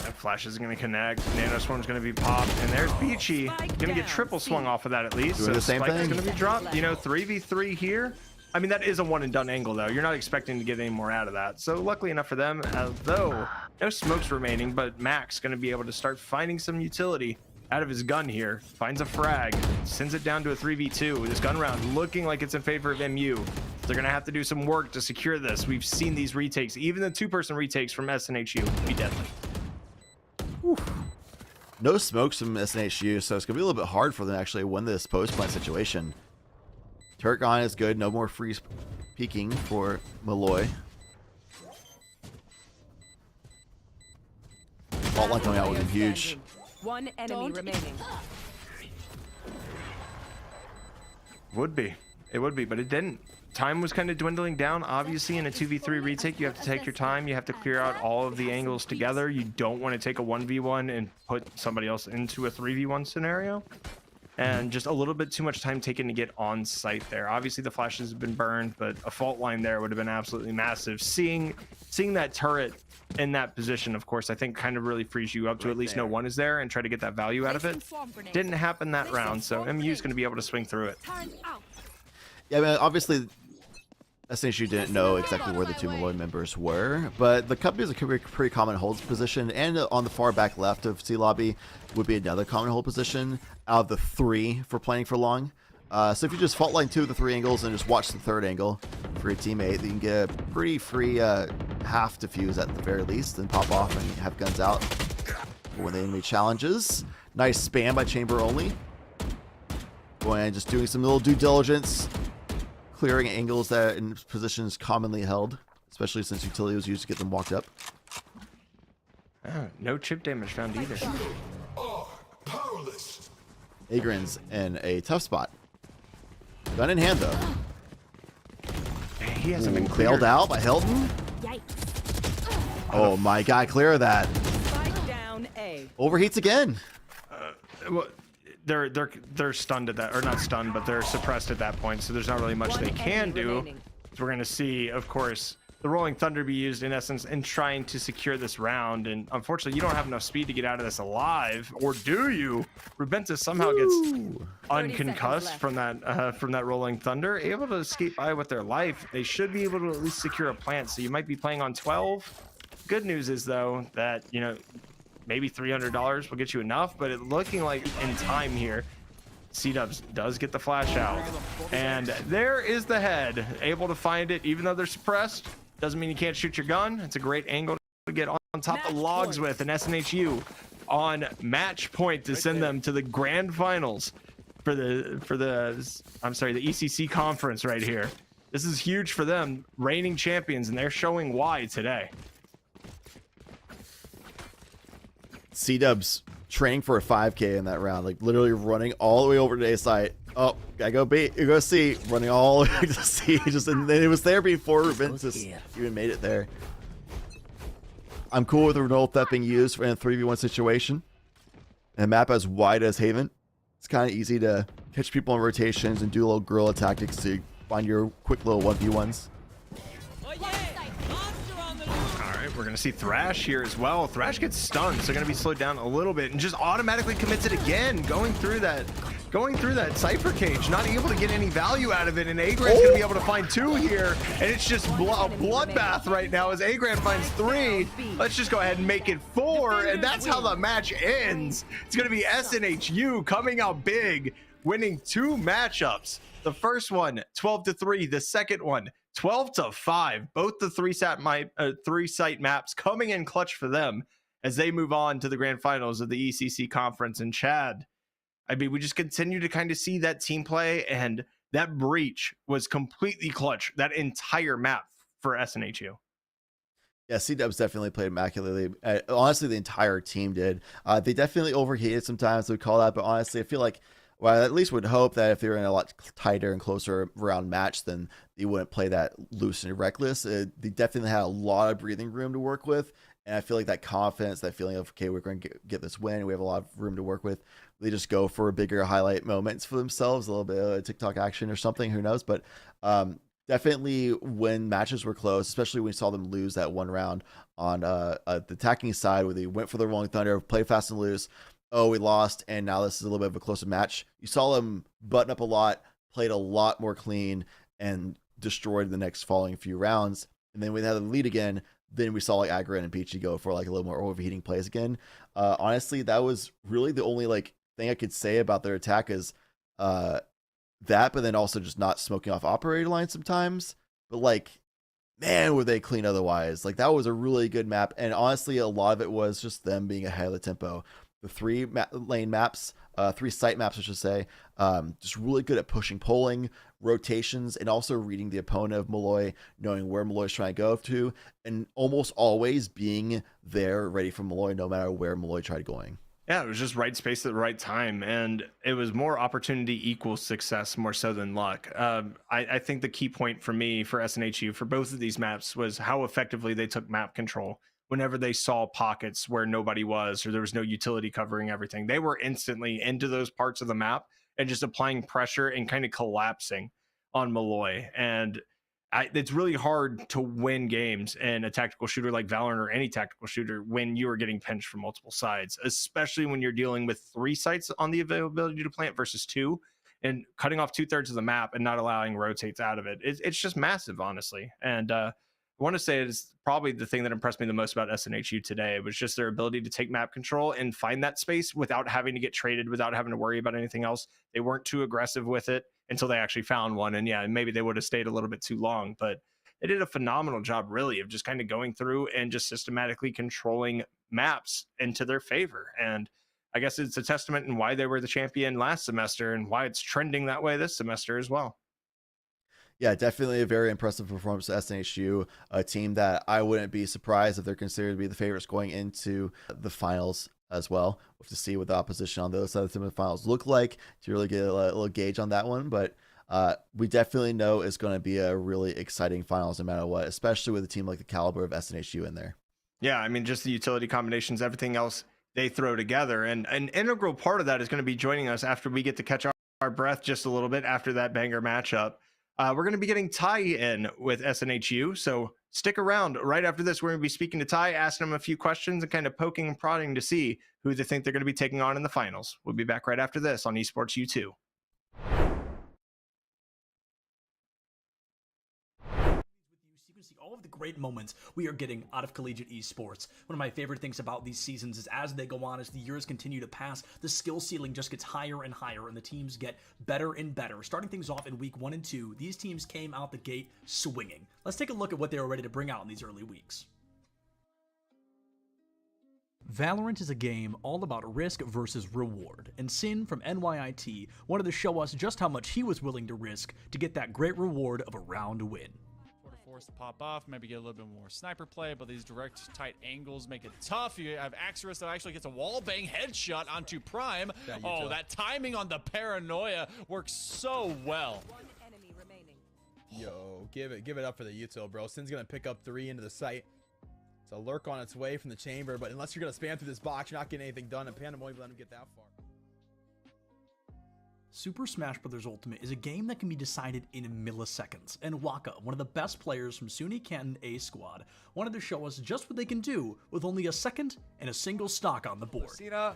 J: That flash is going to connect. Nano Swarm's going to be popped, and there's Beachy. Going to get triple swung off of that at least.
K: Doing the same thing.
J: Spike is going to be dropped. 3v3 here. I mean, that is a one and done angle though. You're not expecting to get any more out of that. So luckily enough for them, although no smokes remaining, but Max going to be able to start finding some utility out of his gun here. Finds a frag, sends it down to a 3v2. This gun round looking like it's in favor of MU. They're going to have to do some work to secure this. We've seen these retakes, even the 2-person retakes from SNHU, be deadly.
K: Whew. No smokes from SNHU, so it's going to be a little bit hard for them to actually win this post-plant situation. Turk on is good. No more free peeking for Molloy. Fault line coming out would be huge.
O: One enemy remaining.
J: Would be. It would be, but it didn't. Time was kind of dwindling down. Obviously, in a 2v3 retake, you have to take your time. You have to clear out all of the angles together. You don't want to take a 1v1 and put somebody else into a 3v1 scenario. And just a little bit too much time taken to get on site there. Obviously, the flashes have been burned, but a fault line there would have been absolutely massive. Seeing that turret in that position, of course, I think kind of really frees you up to at least know one is there and try to get that value out of it. Didn't happen that round, so MU is going to be able to swing through it.
K: Yeah, I mean, obviously, SNHU didn't know exactly where the 2 Molloy members were, but the company is a pretty common holds position, and on the far back left of C lobby would be another common hold position out of the 3 for playing for long. So if you just fault line 2 of the 3 angles and just watch the 3rd angle for your teammate, you can get a pretty free have to fuse at the very least and pop off and have guns out when the enemy challenges. Nice spam by Chamber only. Going and just doing some little due diligence, clearing angles that in positions commonly held, especially since utility was used to get them walked up.
J: No chip damage found either.
K: Agrin's in a tough spot. Gun in hand though.
J: He hasn't been
K: bailed out by Hilton. Oh my god, clear of that.
O: Down A.
K: Overheats again.
J: Well, they're stunned at that, or not stunned, but they're suppressed at that point, so there's not really much they can do. So we're going to see, of course, the Rolling Thunder be used in essence in trying to secure this round, and unfortunately you don't have enough speed to get out of this alive, or do you? Rubentus somehow gets unconcussed from that Rolling Thunder, able to escape by with their life. They should be able to at least secure a plant, so you might be playing on 12. Good news is though that, you know, maybe $300 will get you enough, but it looking like in time here, C-Dubs does get the flash out, and there is the head, able to find it even though they're suppressed. Doesn't mean you can't shoot your gun. It's a great angle to get on top of logs with, an SNHU on match point to send them to the grand finals for the ECC conference right here. This is huge for them, reigning champions, and they're showing why today.
K: C-Dubs training for a 5K in that round, like literally running all the way over to A site. Oh, gotta go B, you go C, running all the way to C. And then it was there before Rubentus even made it there. I'm cool with the Renault theft being used in a 3v1 situation. And a map as wide as Haven, it's kind of easy to catch people in rotations and do a little guerrilla tactics to find your quick little 1v1s.
J: We're going to see Thrash here as well. Thrash gets stunned, so going to be slowed down a little bit and just automatically commits it again, going through that Cypher cage, not able to get any value out of it, and Agran's going to be able to find 2 here, and it's just a bloodbath right now as Agran finds 3. Let's just go ahead and make it 4, and that's how the match ends. It's going to be SNHU coming out big, winning 2 matchups. The first one, 12-3. The second one, 12-5. Both the 3-site maps coming in clutch for them as they move on to the grand finals of the ECC conference. And Chad, I mean, we just continue to kind of see that team play, and that breach was completely clutch, that entire map for SNHU.
K: Yeah, C-Dubs definitely played immaculately. Honestly, the entire team did. They definitely overheated sometimes, we call that, but honestly, I feel like, well, I at least would hope that if they were in a lot tighter and closer round match, then they wouldn't play that loose and reckless. They definitely had a lot of breathing room to work with. And I feel like that confidence, that feeling of, okay, we're going to get this win. We have a lot of room to work with. They just go for bigger highlight moments for themselves, a little bit of TikTok action or something, who knows. But definitely when matches were close, especially when we saw them lose that one round on the attacking side where they went for the Rolling Thunder, play fast and loose. Oh, we lost, and now this is a little bit of a closer match. You saw them button up a lot, played a lot more clean, and destroyed the next following few rounds. And then we had the lead again. Then we saw like Agran and Peachy go for like a little more overheating plays again. Honestly, that was really the only like thing I could say about their attack is that, but then also just not smoking off operator lines sometimes. But like, man, were they clean otherwise. Like that was a really good map. And honestly, a lot of it was just them being ahead of the tempo. The 3-lane maps, 3-site maps, I should say, just really good at pushing polling, rotations, and also reading the opponent of Molloy, knowing where Molloy's trying to go to, and almost always being there ready for Molloy, no matter where Molloy tried going.
J: Yeah, it was just right space at the right time, and it was more opportunity equals success more so than luck. I think the key point for me, for SNHU, for both of these maps was how effectively they took map control. Whenever they saw pockets where nobody was or there was no utility covering everything, they were instantly into those parts of the map and just applying pressure and kind of collapsing on Molloy. And it's really hard to win games in a tactical shooter like Valorant or any tactical shooter when you are getting pinched from multiple sides, especially when you're dealing with 3 sites on the availability to plant versus 2, and cutting off 2/3 of the map and not allowing rotates out of it. It's just massive, honestly. And I want to say it's probably the thing that impressed me the most about SNHU today was just their ability to take map control and find that space without having to get traded, without having to worry about anything else. They weren't too aggressive with it until they actually found one. And yeah, maybe they would have stayed a little bit too long, but they did a phenomenal job, really, of just kind of going through and just systematically controlling maps into their favor. And I guess it's a testament in why they were the champion last semester and why it's trending that way this semester as well.
K: Yeah, definitely a very impressive performance at SNHU, a team that I wouldn't be surprised if they're considered to be the favorites going into the finals as well. We'll have to see what the opposition on those other semifinals look like to really get a little gauge on that one. But we definitely know it's going to be a really exciting finals no matter what, especially with a team like the caliber of SNHU in there.
J: Yeah, I mean, just the utility combinations, everything else they throw together. And an integral part of that is going to be joining us after we get to catch our breath just a little bit after that banger matchup. We're going to be getting Ty in with SNHU, so stick around. Right after this, we're going to be speaking to Ty, asking him a few questions and kind of poking and prodding to see who they think they're going to be taking on in the finals. We'll be back right after this on Esports U2.
Q: You can see all of the great moments we are getting out of collegiate esports. One of my favorite things about these seasons is as they go on, as the years continue to pass, the skill ceiling just gets higher and higher, and the teams get better and better. Starting things off in week 1 and 2, these teams came out the gate swinging. Let's take a look at what they were ready to bring out in these early weeks. Valorant is a game all about risk versus reward, and Sin from NYIT wanted to show us just how much he was willing to risk to get that great reward of a round win.
R: Force to pop off, maybe get a little bit more sniper play, but these direct tight angles make it tough. You have Axeris that actually gets a wall bang headshot onto Prime. Oh, that timing on the paranoia works so well.
S: Yo, give it up for the util, bro. Sin's gonna pick up 3 into the site. It's a lurk on its way from the chamber, but unless you're gonna spam through this box, you're not getting anything done, and Panda won't even let him get that far.
Q: Super Smash Bros. Ultimate is a game that can be decided in milliseconds, and Waka, one of the best players from SUNY Canton A Squad, wanted to show us just what they can do with only a second and a single stock on the board.
T: Cena,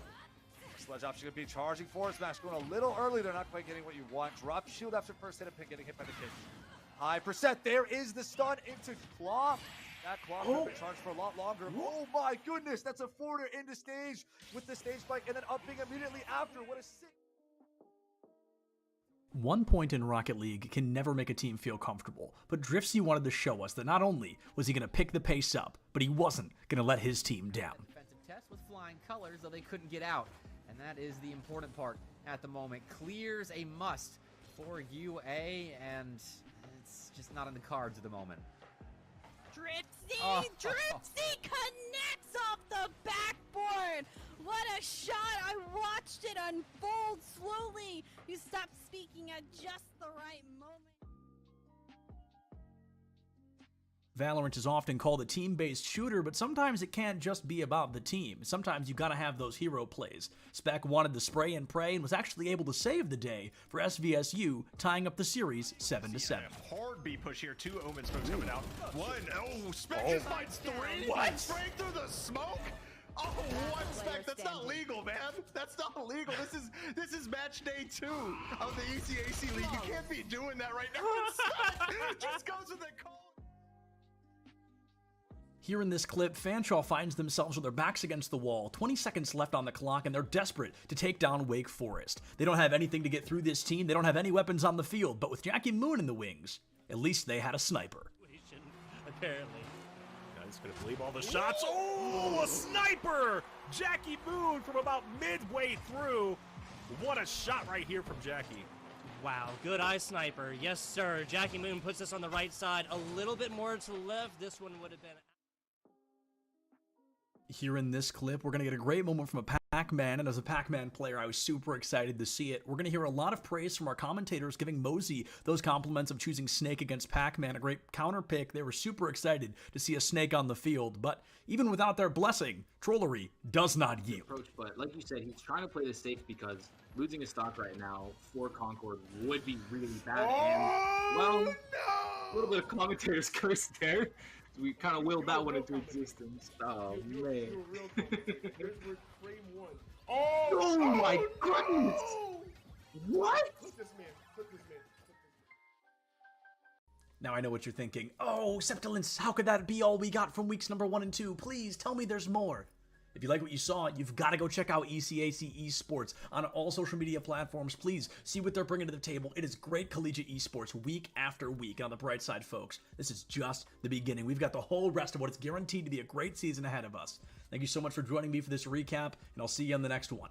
T: sledge option gonna be charging for Smash going a little early. They're not quite getting what you want. Drop shield after first hit of Pink, getting hit by the kick. High percent. There is the stun into Claw. That Claw could have been charged for a lot longer. Oh my goodness, that's a forwarder into stage with the stage spike and then upping immediately after. What a sick.
Q: 1 point in Rocket League can never make a team feel comfortable, but Driftsy wanted to show us that not only was he going to pick the pace up, but he wasn't going to let his team down.
U: Defensive test with flying colors, though they couldn't get out, and that is the important part at the moment. Clears a must for UA, and it's just not in the cards at the moment.
V: Dripsy! Dripsy connects off the backboard! What a shot! I watched it unfold slowly! You stopped speaking at just the right moment.
Q: Valorant is often called a team-based shooter, but sometimes it can't just be about the team. Sometimes you gotta have those hero plays. Spec wanted to spray and pray and was actually able to save the day for SVSU, tying up the series 7-7.
J: Hard B push here, 2 Omen smokes coming out. 1, oh, Spec just finds 3.
U: What?
J: Spraying through the smoke? Oh, what, Spec? That's not legal, man. That's not legal. This is match day 2 of the ECAC league. You can't be doing that right now. Spec just goes with the call.
Q: Here in this clip, Fanshawe finds themselves with their backs against the wall, 20 seconds left on the clock, and they're desperate to take down Wake Forest. They don't have anything to get through this team, they don't have any weapons on the field, but with Jackie Moon in the wings, at least they had a sniper.
R: Apparently. Guys gonna believe all the shots. Oh, a sniper! Jackie Moon from about midway through. What a shot right here from Jackie.
W: Wow, good eye sniper. Yes, sir. Jackie Moon puts us on the right side. A little bit more to the left. This one would have been...
Q: Here in this clip, we're going to get a great moment from a Pac-Man, and as a Pac-Man player, I was super excited to see it. We're going to hear a lot of praise from our commentators giving Mosey those compliments of choosing Snake against Pac-Man, a great counter pick. They were super excited to see a Snake on the field, but even without their blessing, Trollery does not yield.
X: Approach, but like you said, he's trying to play this safe because losing a stock right now for Concord would be really bad, and, well, a little bit of commentator's curse there. We kind of willed that one into existence. Oh, man. Oh my goodness! What?
Q: Now I know what you're thinking. Oh, Septilence, how could that be all we got from weeks number 1 and 2? Please tell me there's more. If you like what you saw, you've got to go check out ECAC Esports on all social media platforms. Please see what they're bringing to the table. It is great collegiate esports week after week. On the bright side, folks, this is just the beginning. We've got the whole rest of what is guaranteed to be a great season ahead of us. Thank you so much for joining me for this recap, and I'll see you on the next one.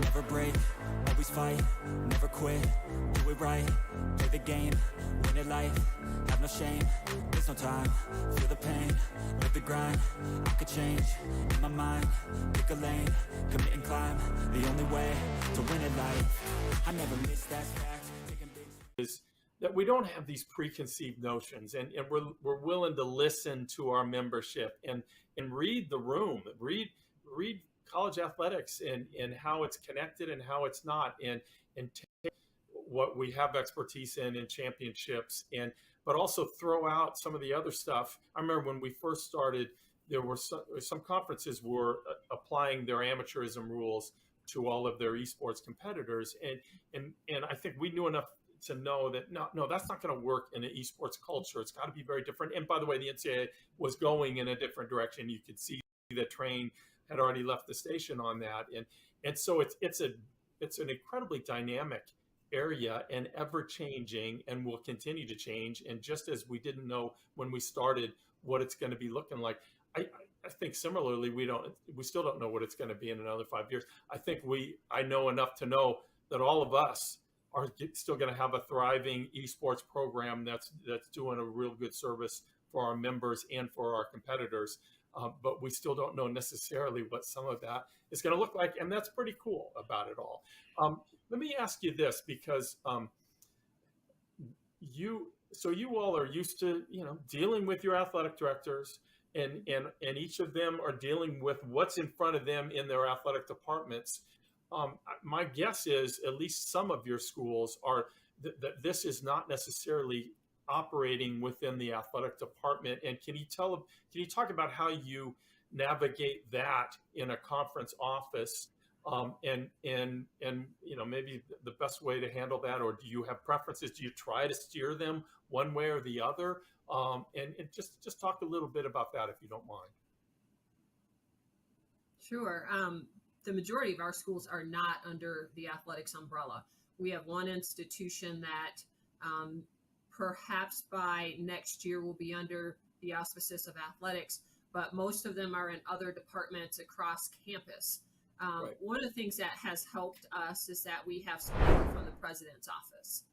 C: Never break, always fight, never quit, do it right, play the game, win it life, have no shame, there's no time, feel the pain, live the grind, I could change, in my mind, pick a lane, commit and climb, the only way to win it life, I never miss that fact, taking big
D: is that we don't have these preconceived notions, and we're willing to listen to our membership and read the room, read college athletics and how it's connected and how it's not, and take what we have expertise in championships, but also throw out some of the other stuff. I remember when we first started, there were some conferences were applying their amateurism rules to all of their esports competitors, and I think we knew enough to know that no, that's not going to work in an esports culture. It's got to be very different. And by the way, the NCAA was going in a different direction. You could see the train had already left the station on that, and so it's an incredibly dynamic area and ever changing, and will continue to change. And just as we didn't know when we started what it's going to be looking like, I think similarly we still don't know what it's going to be in another 5 years. I know enough to know that all of us are still going to have a thriving esports program that's doing a real good service for our members and for our competitors. But we still don't know necessarily what some of that is going to look like, and that's pretty cool about it all. Let me ask you this, because you all are used to dealing with your athletic directors, and each of them are dealing with what's in front of them in their athletic departments. My guess is at least some of your schools are that this is not necessarily operating within the athletic department. And can you talk about how you navigate that in a conference office, and maybe the best way to handle that, or do you have preferences? Do you try to steer them one way or the other? And just talk a little bit about that, if you don't mind.
E: Sure. The majority of our schools are not under the athletics umbrella. We have one institution that perhaps by next year will be under the auspices of athletics, but most of them are in other departments across campus. Right. One of the things that has helped us is that we have support from the president's office.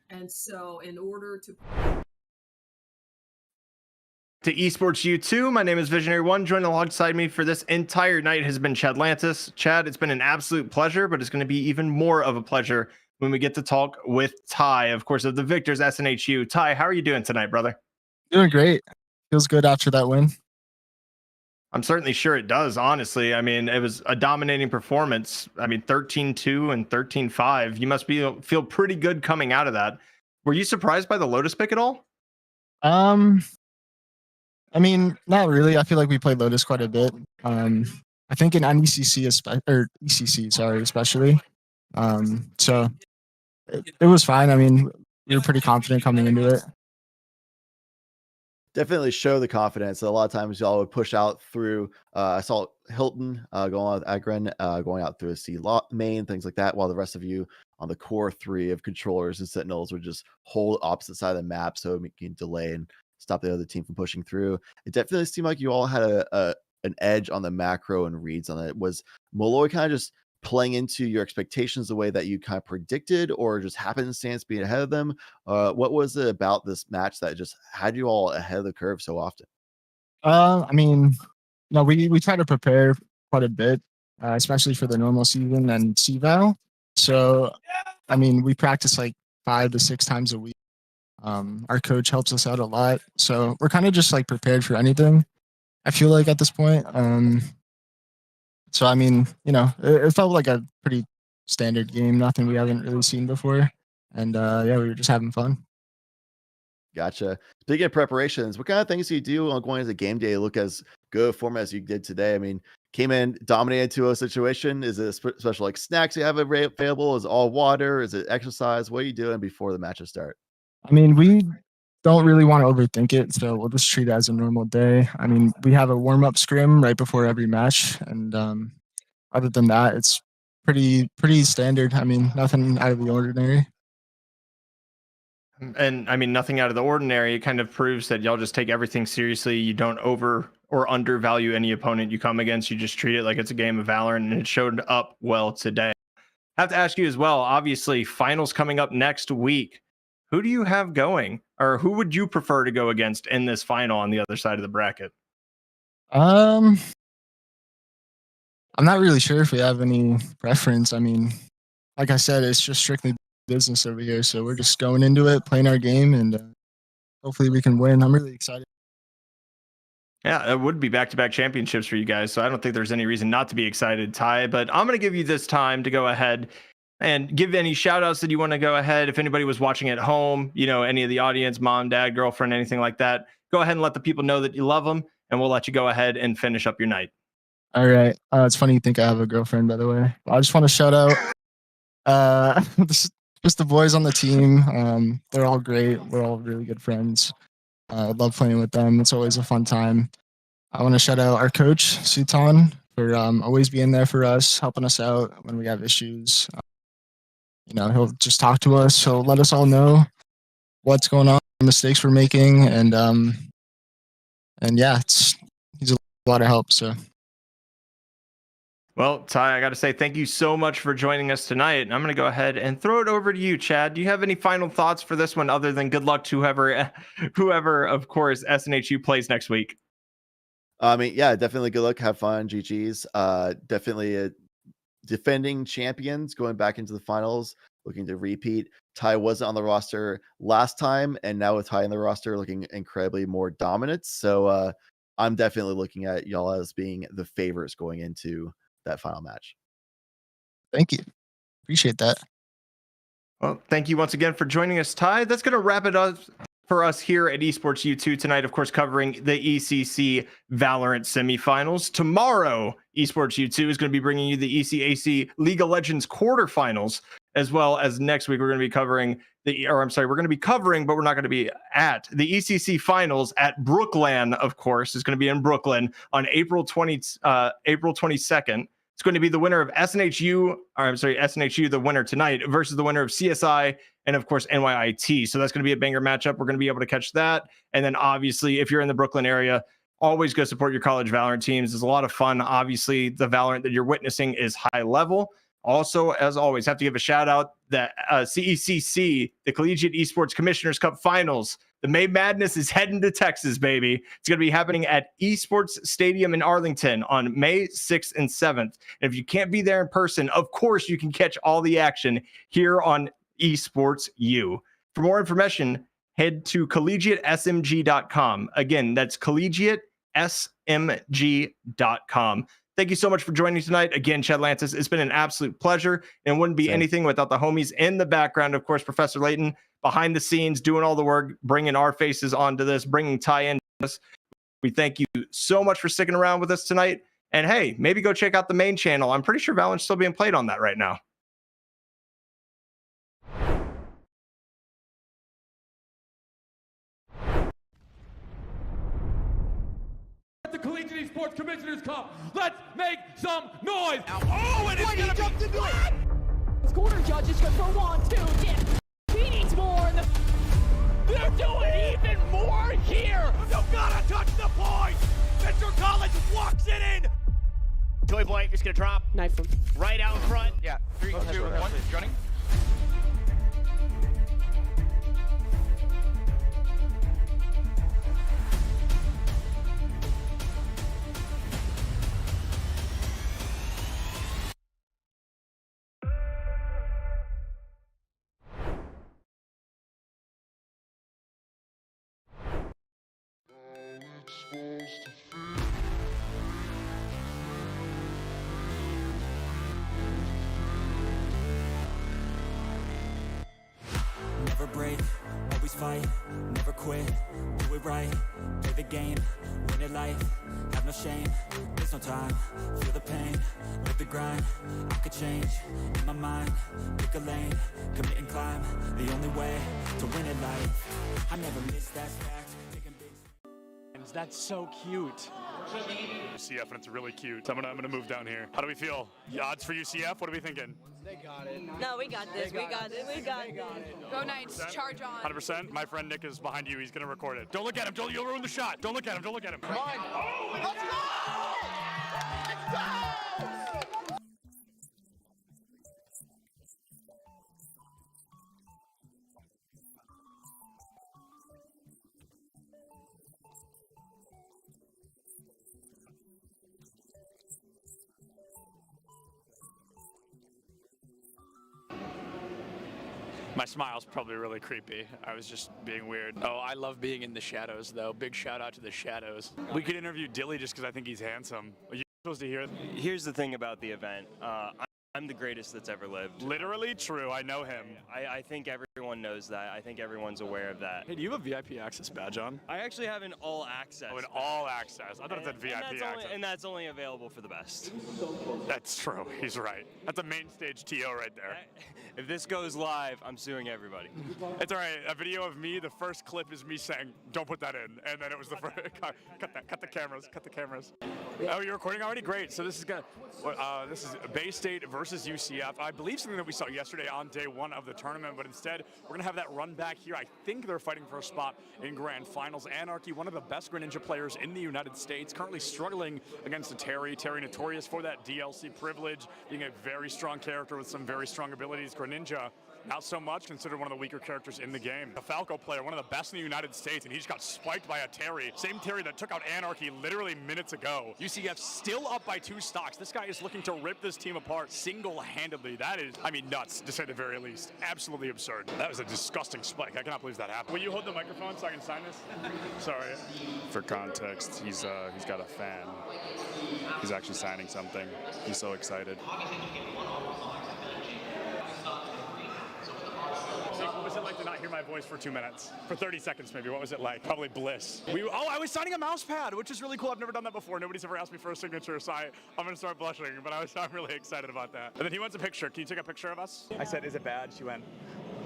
E: And so in order to
J: Esports U2, my name is Visionary One. Joining alongside me for this entire night has been Chad Lantis. Chad, it's been an absolute pleasure, but it's going to be even more of a pleasure when we get to talk with Ty, of course, of the Victors SNHU. Ty, how are you doing tonight, brother?
F: Doing great. Feels good after that win.
J: I'm certainly sure it does, honestly. I mean, it was a dominating performance. I mean, 13-2 and 13-5. You must feel pretty good coming out of that. Were you surprised by the Lotus pick at all?
F: I mean, not really. I feel like we played Lotus quite a bit. I think in ECC, especially. So it was fine. I mean, we were pretty confident coming into it.
K: Definitely show the confidence. A lot of times y'all would push out through, I saw Hilton going on with Agren, going out through a C main, things like that, while the rest of you on the core three of controllers and sentinels would just hold opposite side of the map so you can delay and stop the other team from pushing through. It definitely seemed like you all had an edge on the macro and reads on it. Was Molloy kind of just playing into your expectations the way that you kind of predicted, or just happenstance being ahead of them? What was it about this match that just had you all ahead of the curve so often?
F: I mean, no, we try to prepare quite a bit, especially for the normal season and VAL. So, I mean, we practice like 5 to 6 times a week. Our coach helps us out a lot. So we're kind of just like prepared for anything. I feel like at this point. So I mean, it felt like a pretty standard game, nothing we haven't really seen before, and yeah, we were just having fun.
K: Gotcha. Speaking of preparations, what kind of things do you do on going into game day to look as good a form as you did today? I mean, came in, dominated to a situation. Is it special like snacks you have available? Is it all water? Is it exercise? What are you doing before the matches start?
F: I mean, we don't really want to overthink it, so we'll just treat it as a normal day. I mean, we have a warm-up scrim right before every match, and other than that, it's pretty standard. I mean, nothing out of the ordinary.
J: And I mean, nothing out of the ordinary. It kind of proves that y'all just take everything seriously. You don't over or undervalue any opponent you come against. You just treat it like it's a game of Valorant, and it showed up well today. I have to ask you as well, obviously, finals coming up next week. Who do you have going, or who would you prefer to go against in this final on the other side of the bracket?
F: I'm not really sure if we have any preference. I mean, like I said, it's just strictly business over here, so we're just going into it, playing our game, and hopefully we can win. I'm really excited.
J: Yeah, it would be back-to-back championships for you guys, so I don't think there's any reason not to be excited, Ty. But I'm going to give you this time to go ahead and give any shout-outs that you want to go ahead. If anybody was watching at home, any of the audience, mom, dad, girlfriend, anything like that, go ahead and let the people know that you love them, and we'll let you go ahead and finish up your night.
F: All right. It's funny you think I have a girlfriend, by the way. I just want to shout out just the boys on the team. They're all great. We're all really good friends. I love playing with them. It's always a fun time. I want to shout out our coach, Sutan, for always being there for us, helping us out when we have issues. He'll just talk to us. He'll let us all know what's going on, mistakes we're making, and yeah, he's a lot of help. So.
J: Well, Ty, I got to say thank you so much for joining us tonight. And I'm going to go ahead and throw it over to you, Chad. Do you have any final thoughts for this one other than good luck to whoever, of course, SNHU plays next week?
K: I mean, yeah, definitely good luck. Have fun. GG's. Definitely defending champions going back into the finals, looking to repeat. Ty wasn't on the roster last time, and now with Ty in the roster, looking incredibly more dominant. So I'm definitely looking at y'all as being the favorites going into that final match.
F: Thank you. Appreciate that.
J: Well, thank you once again for joining us, Ty. That's going to wrap it up for us here at Esports U2 tonight, of course, covering the ECC Valorant semifinals. Tomorrow, Esports U2 is going to be bringing you the ECAC League of Legends quarterfinals, as well as next week we're going to be covering we're going to be covering, but we're not going to be at the ECC finals at Brooklyn, of course, is going to be in Brooklyn on April 22nd. It's going to be the winner of SNHU, the winner tonight, versus the winner of CSI and, of course, NYIT. So that's going to be a banger matchup. We're going to be able to catch that. And then, obviously, if you're in the Brooklyn area, always go support your college Valorant teams. It's a lot of fun. Obviously, the Valorant that you're witnessing is high level. Also, as always, have to give a shout out that CECC, the Collegiate Esports Commissioners Cup Finals. The May Madness is heading to Texas, baby. It's going to be happening at Esports Stadium in Arlington on May 6th and 7th. And if you can't be there in person, of course, you can catch all the action here on Esports U. For more information, head to collegiatesmg.com. Again, that's collegiatesmg.com. Thank you so much for joining tonight. Again, Chad Lantis, it's been an absolute pleasure, and wouldn't be anything without the homies in the background. Of course, Professor Layton behind the scenes, doing all the work, bringing our faces onto this, bringing Ty into this. We thank you so much for sticking around with us tonight. And hey, maybe go check out the main channel. I'm pretty sure Valorant's still being played on that right now.
G: The Collegiate Esports Commissioners Cup. Let's make some noise. Oh, and it's gonna be into it.
A: Corner judges go for 1, 2, yeah. He needs more.
G: They're doing even more here. You gotta touch the point. Mr. College walks it in.
L: Toy Blank is gonna drop.
A: Knife him.
L: Right out in front.
G: Yeah. 3, 2, 1. Running.
B: Supposed to feel
C: quit, do it right, play the game, win it life, have no shame, there's no time, feel the pain, live the grind, I could change, in my mind, pick a lane, commit and climb, the only way to win it life, I never miss, that's fact, taking big.
N: That's so cute. UCF, and it's really cute. I'm gonna move down here. How do we feel? The odds for UCF? What are we thinking?
S: They got it.
V: No, we got this. We got it. We got it. Go Knights. Charge on.
N: 100%. My friend Nick is behind you. He's gonna record it. Don't look at him. You'll ruin the shot. Don't look at him. Don't look at him.
S: Come on.
N: Oh,
S: let's go! Let's go!
N: My smile's probably really creepy. I was just being weird. Oh, I love being in the shadows, though. Big shout out to the shadows. We could interview Dilly just because I think he's handsome. Are you supposed to hear?
B: Here's the thing about the event. I'm the greatest that's ever lived.
N: Literally true. I know him.
B: I think everyone knows that. I think everyone's aware of that.
N: Hey, do you have a VIP access badge on?
B: I actually have an all access.
N: Oh, an all access. I thought it said VIP access.
B: And that's only available for the best.
N: That's true. He's right. That's a main stage TO right there.
B: If this goes live, I'm suing everybody.
N: It's all right. A video of me, the first clip is me saying, don't put that in. And then it was the first, cut the cameras. Oh, you're recording already? Great. So this is this is Bay State versus UCF. I believe something that we saw yesterday on day one of the tournament, but instead we're going to have that run back here. I think they're fighting for a spot in Grand Finals. Anarchy, one of the best Greninja players in the United States, currently struggling against a Terry. Terry notorious for that DLC privilege, being a very strong character with some very strong abilities. Greninja, not so much, considered one of the weaker characters in the game. A Falco player, one of the best in the United States, and he just got spiked by a Terry. Same Terry that took out Anarchy literally minutes ago. UCF still up by 2 stocks. This guy is looking to rip this team apart single-handedly. That is, I mean, nuts, to say the very least. Absolutely absurd. That was a disgusting spike. I cannot believe that happened. Will you hold the microphone so I can sign this? Sorry.
H: For context, he's got a fan. He's actually signing something. He's so excited.
N: What was it like to not hear my voice for 2 minutes? For 30 seconds, maybe. What was it like? Probably bliss. I was signing a mouse pad, which is really cool. I've never done that before. Nobody's ever asked me for a signature, so I'm going to start blushing, but I'm really excited about that. And then he wants a picture. Can you take a picture of us? I said, is it bad? She went,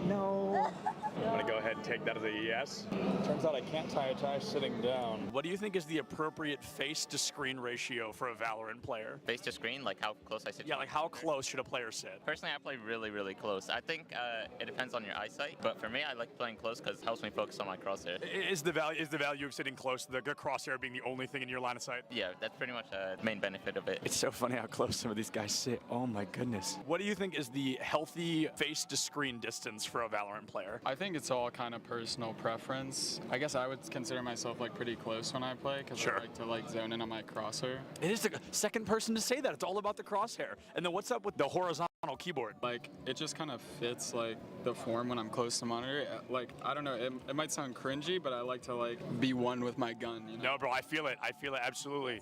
N: no. I'm going to go ahead and take that as a yes.
H: Turns out I can't tie a tie sitting down.
N: What do you think is the appropriate face-to-screen ratio for a Valorant player?
I: Face to screen, like how close I sit?
N: Yeah, like how close should a player sit?
I: Personally, I play really, really close. I think it depends on your eyesight, but for me, I like playing close because it helps me focus on my crosshair.
N: Is the value of sitting close, the crosshair being the only thing in your line of sight?
I: Yeah, that's pretty much the main benefit of it.
N: It's so funny how close some of these guys sit. Oh my goodness. What do you think is the healthy face-to-screen distance for a Valorant player?
H: I think it's all kind of personal preference. I guess I would consider myself like pretty close when I play because I like to like zone in on my crosshair.
N: It is the second person to say that. It's all about the crosshair. And then what's up with the horizontal keyboard?
H: Like it just kind of fits like the form when I'm close to monitor. Like I don't know, it might sound cringy, but I like to like be one with my gun. You know?
N: No, bro, I feel it. I feel it absolutely.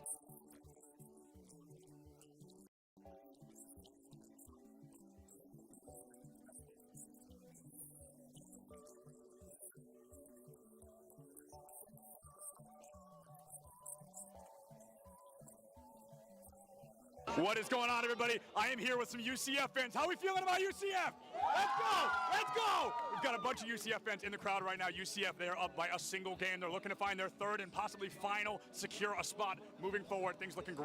N: What is going on, everybody? I am here with some UCF fans. How are we feeling about UCF? Let's go! Let's go! We've got a bunch of UCF fans in the crowd right now. UCF, they're up by a single game. They're looking to find their third and possibly final, secure a spot moving forward. Things looking great.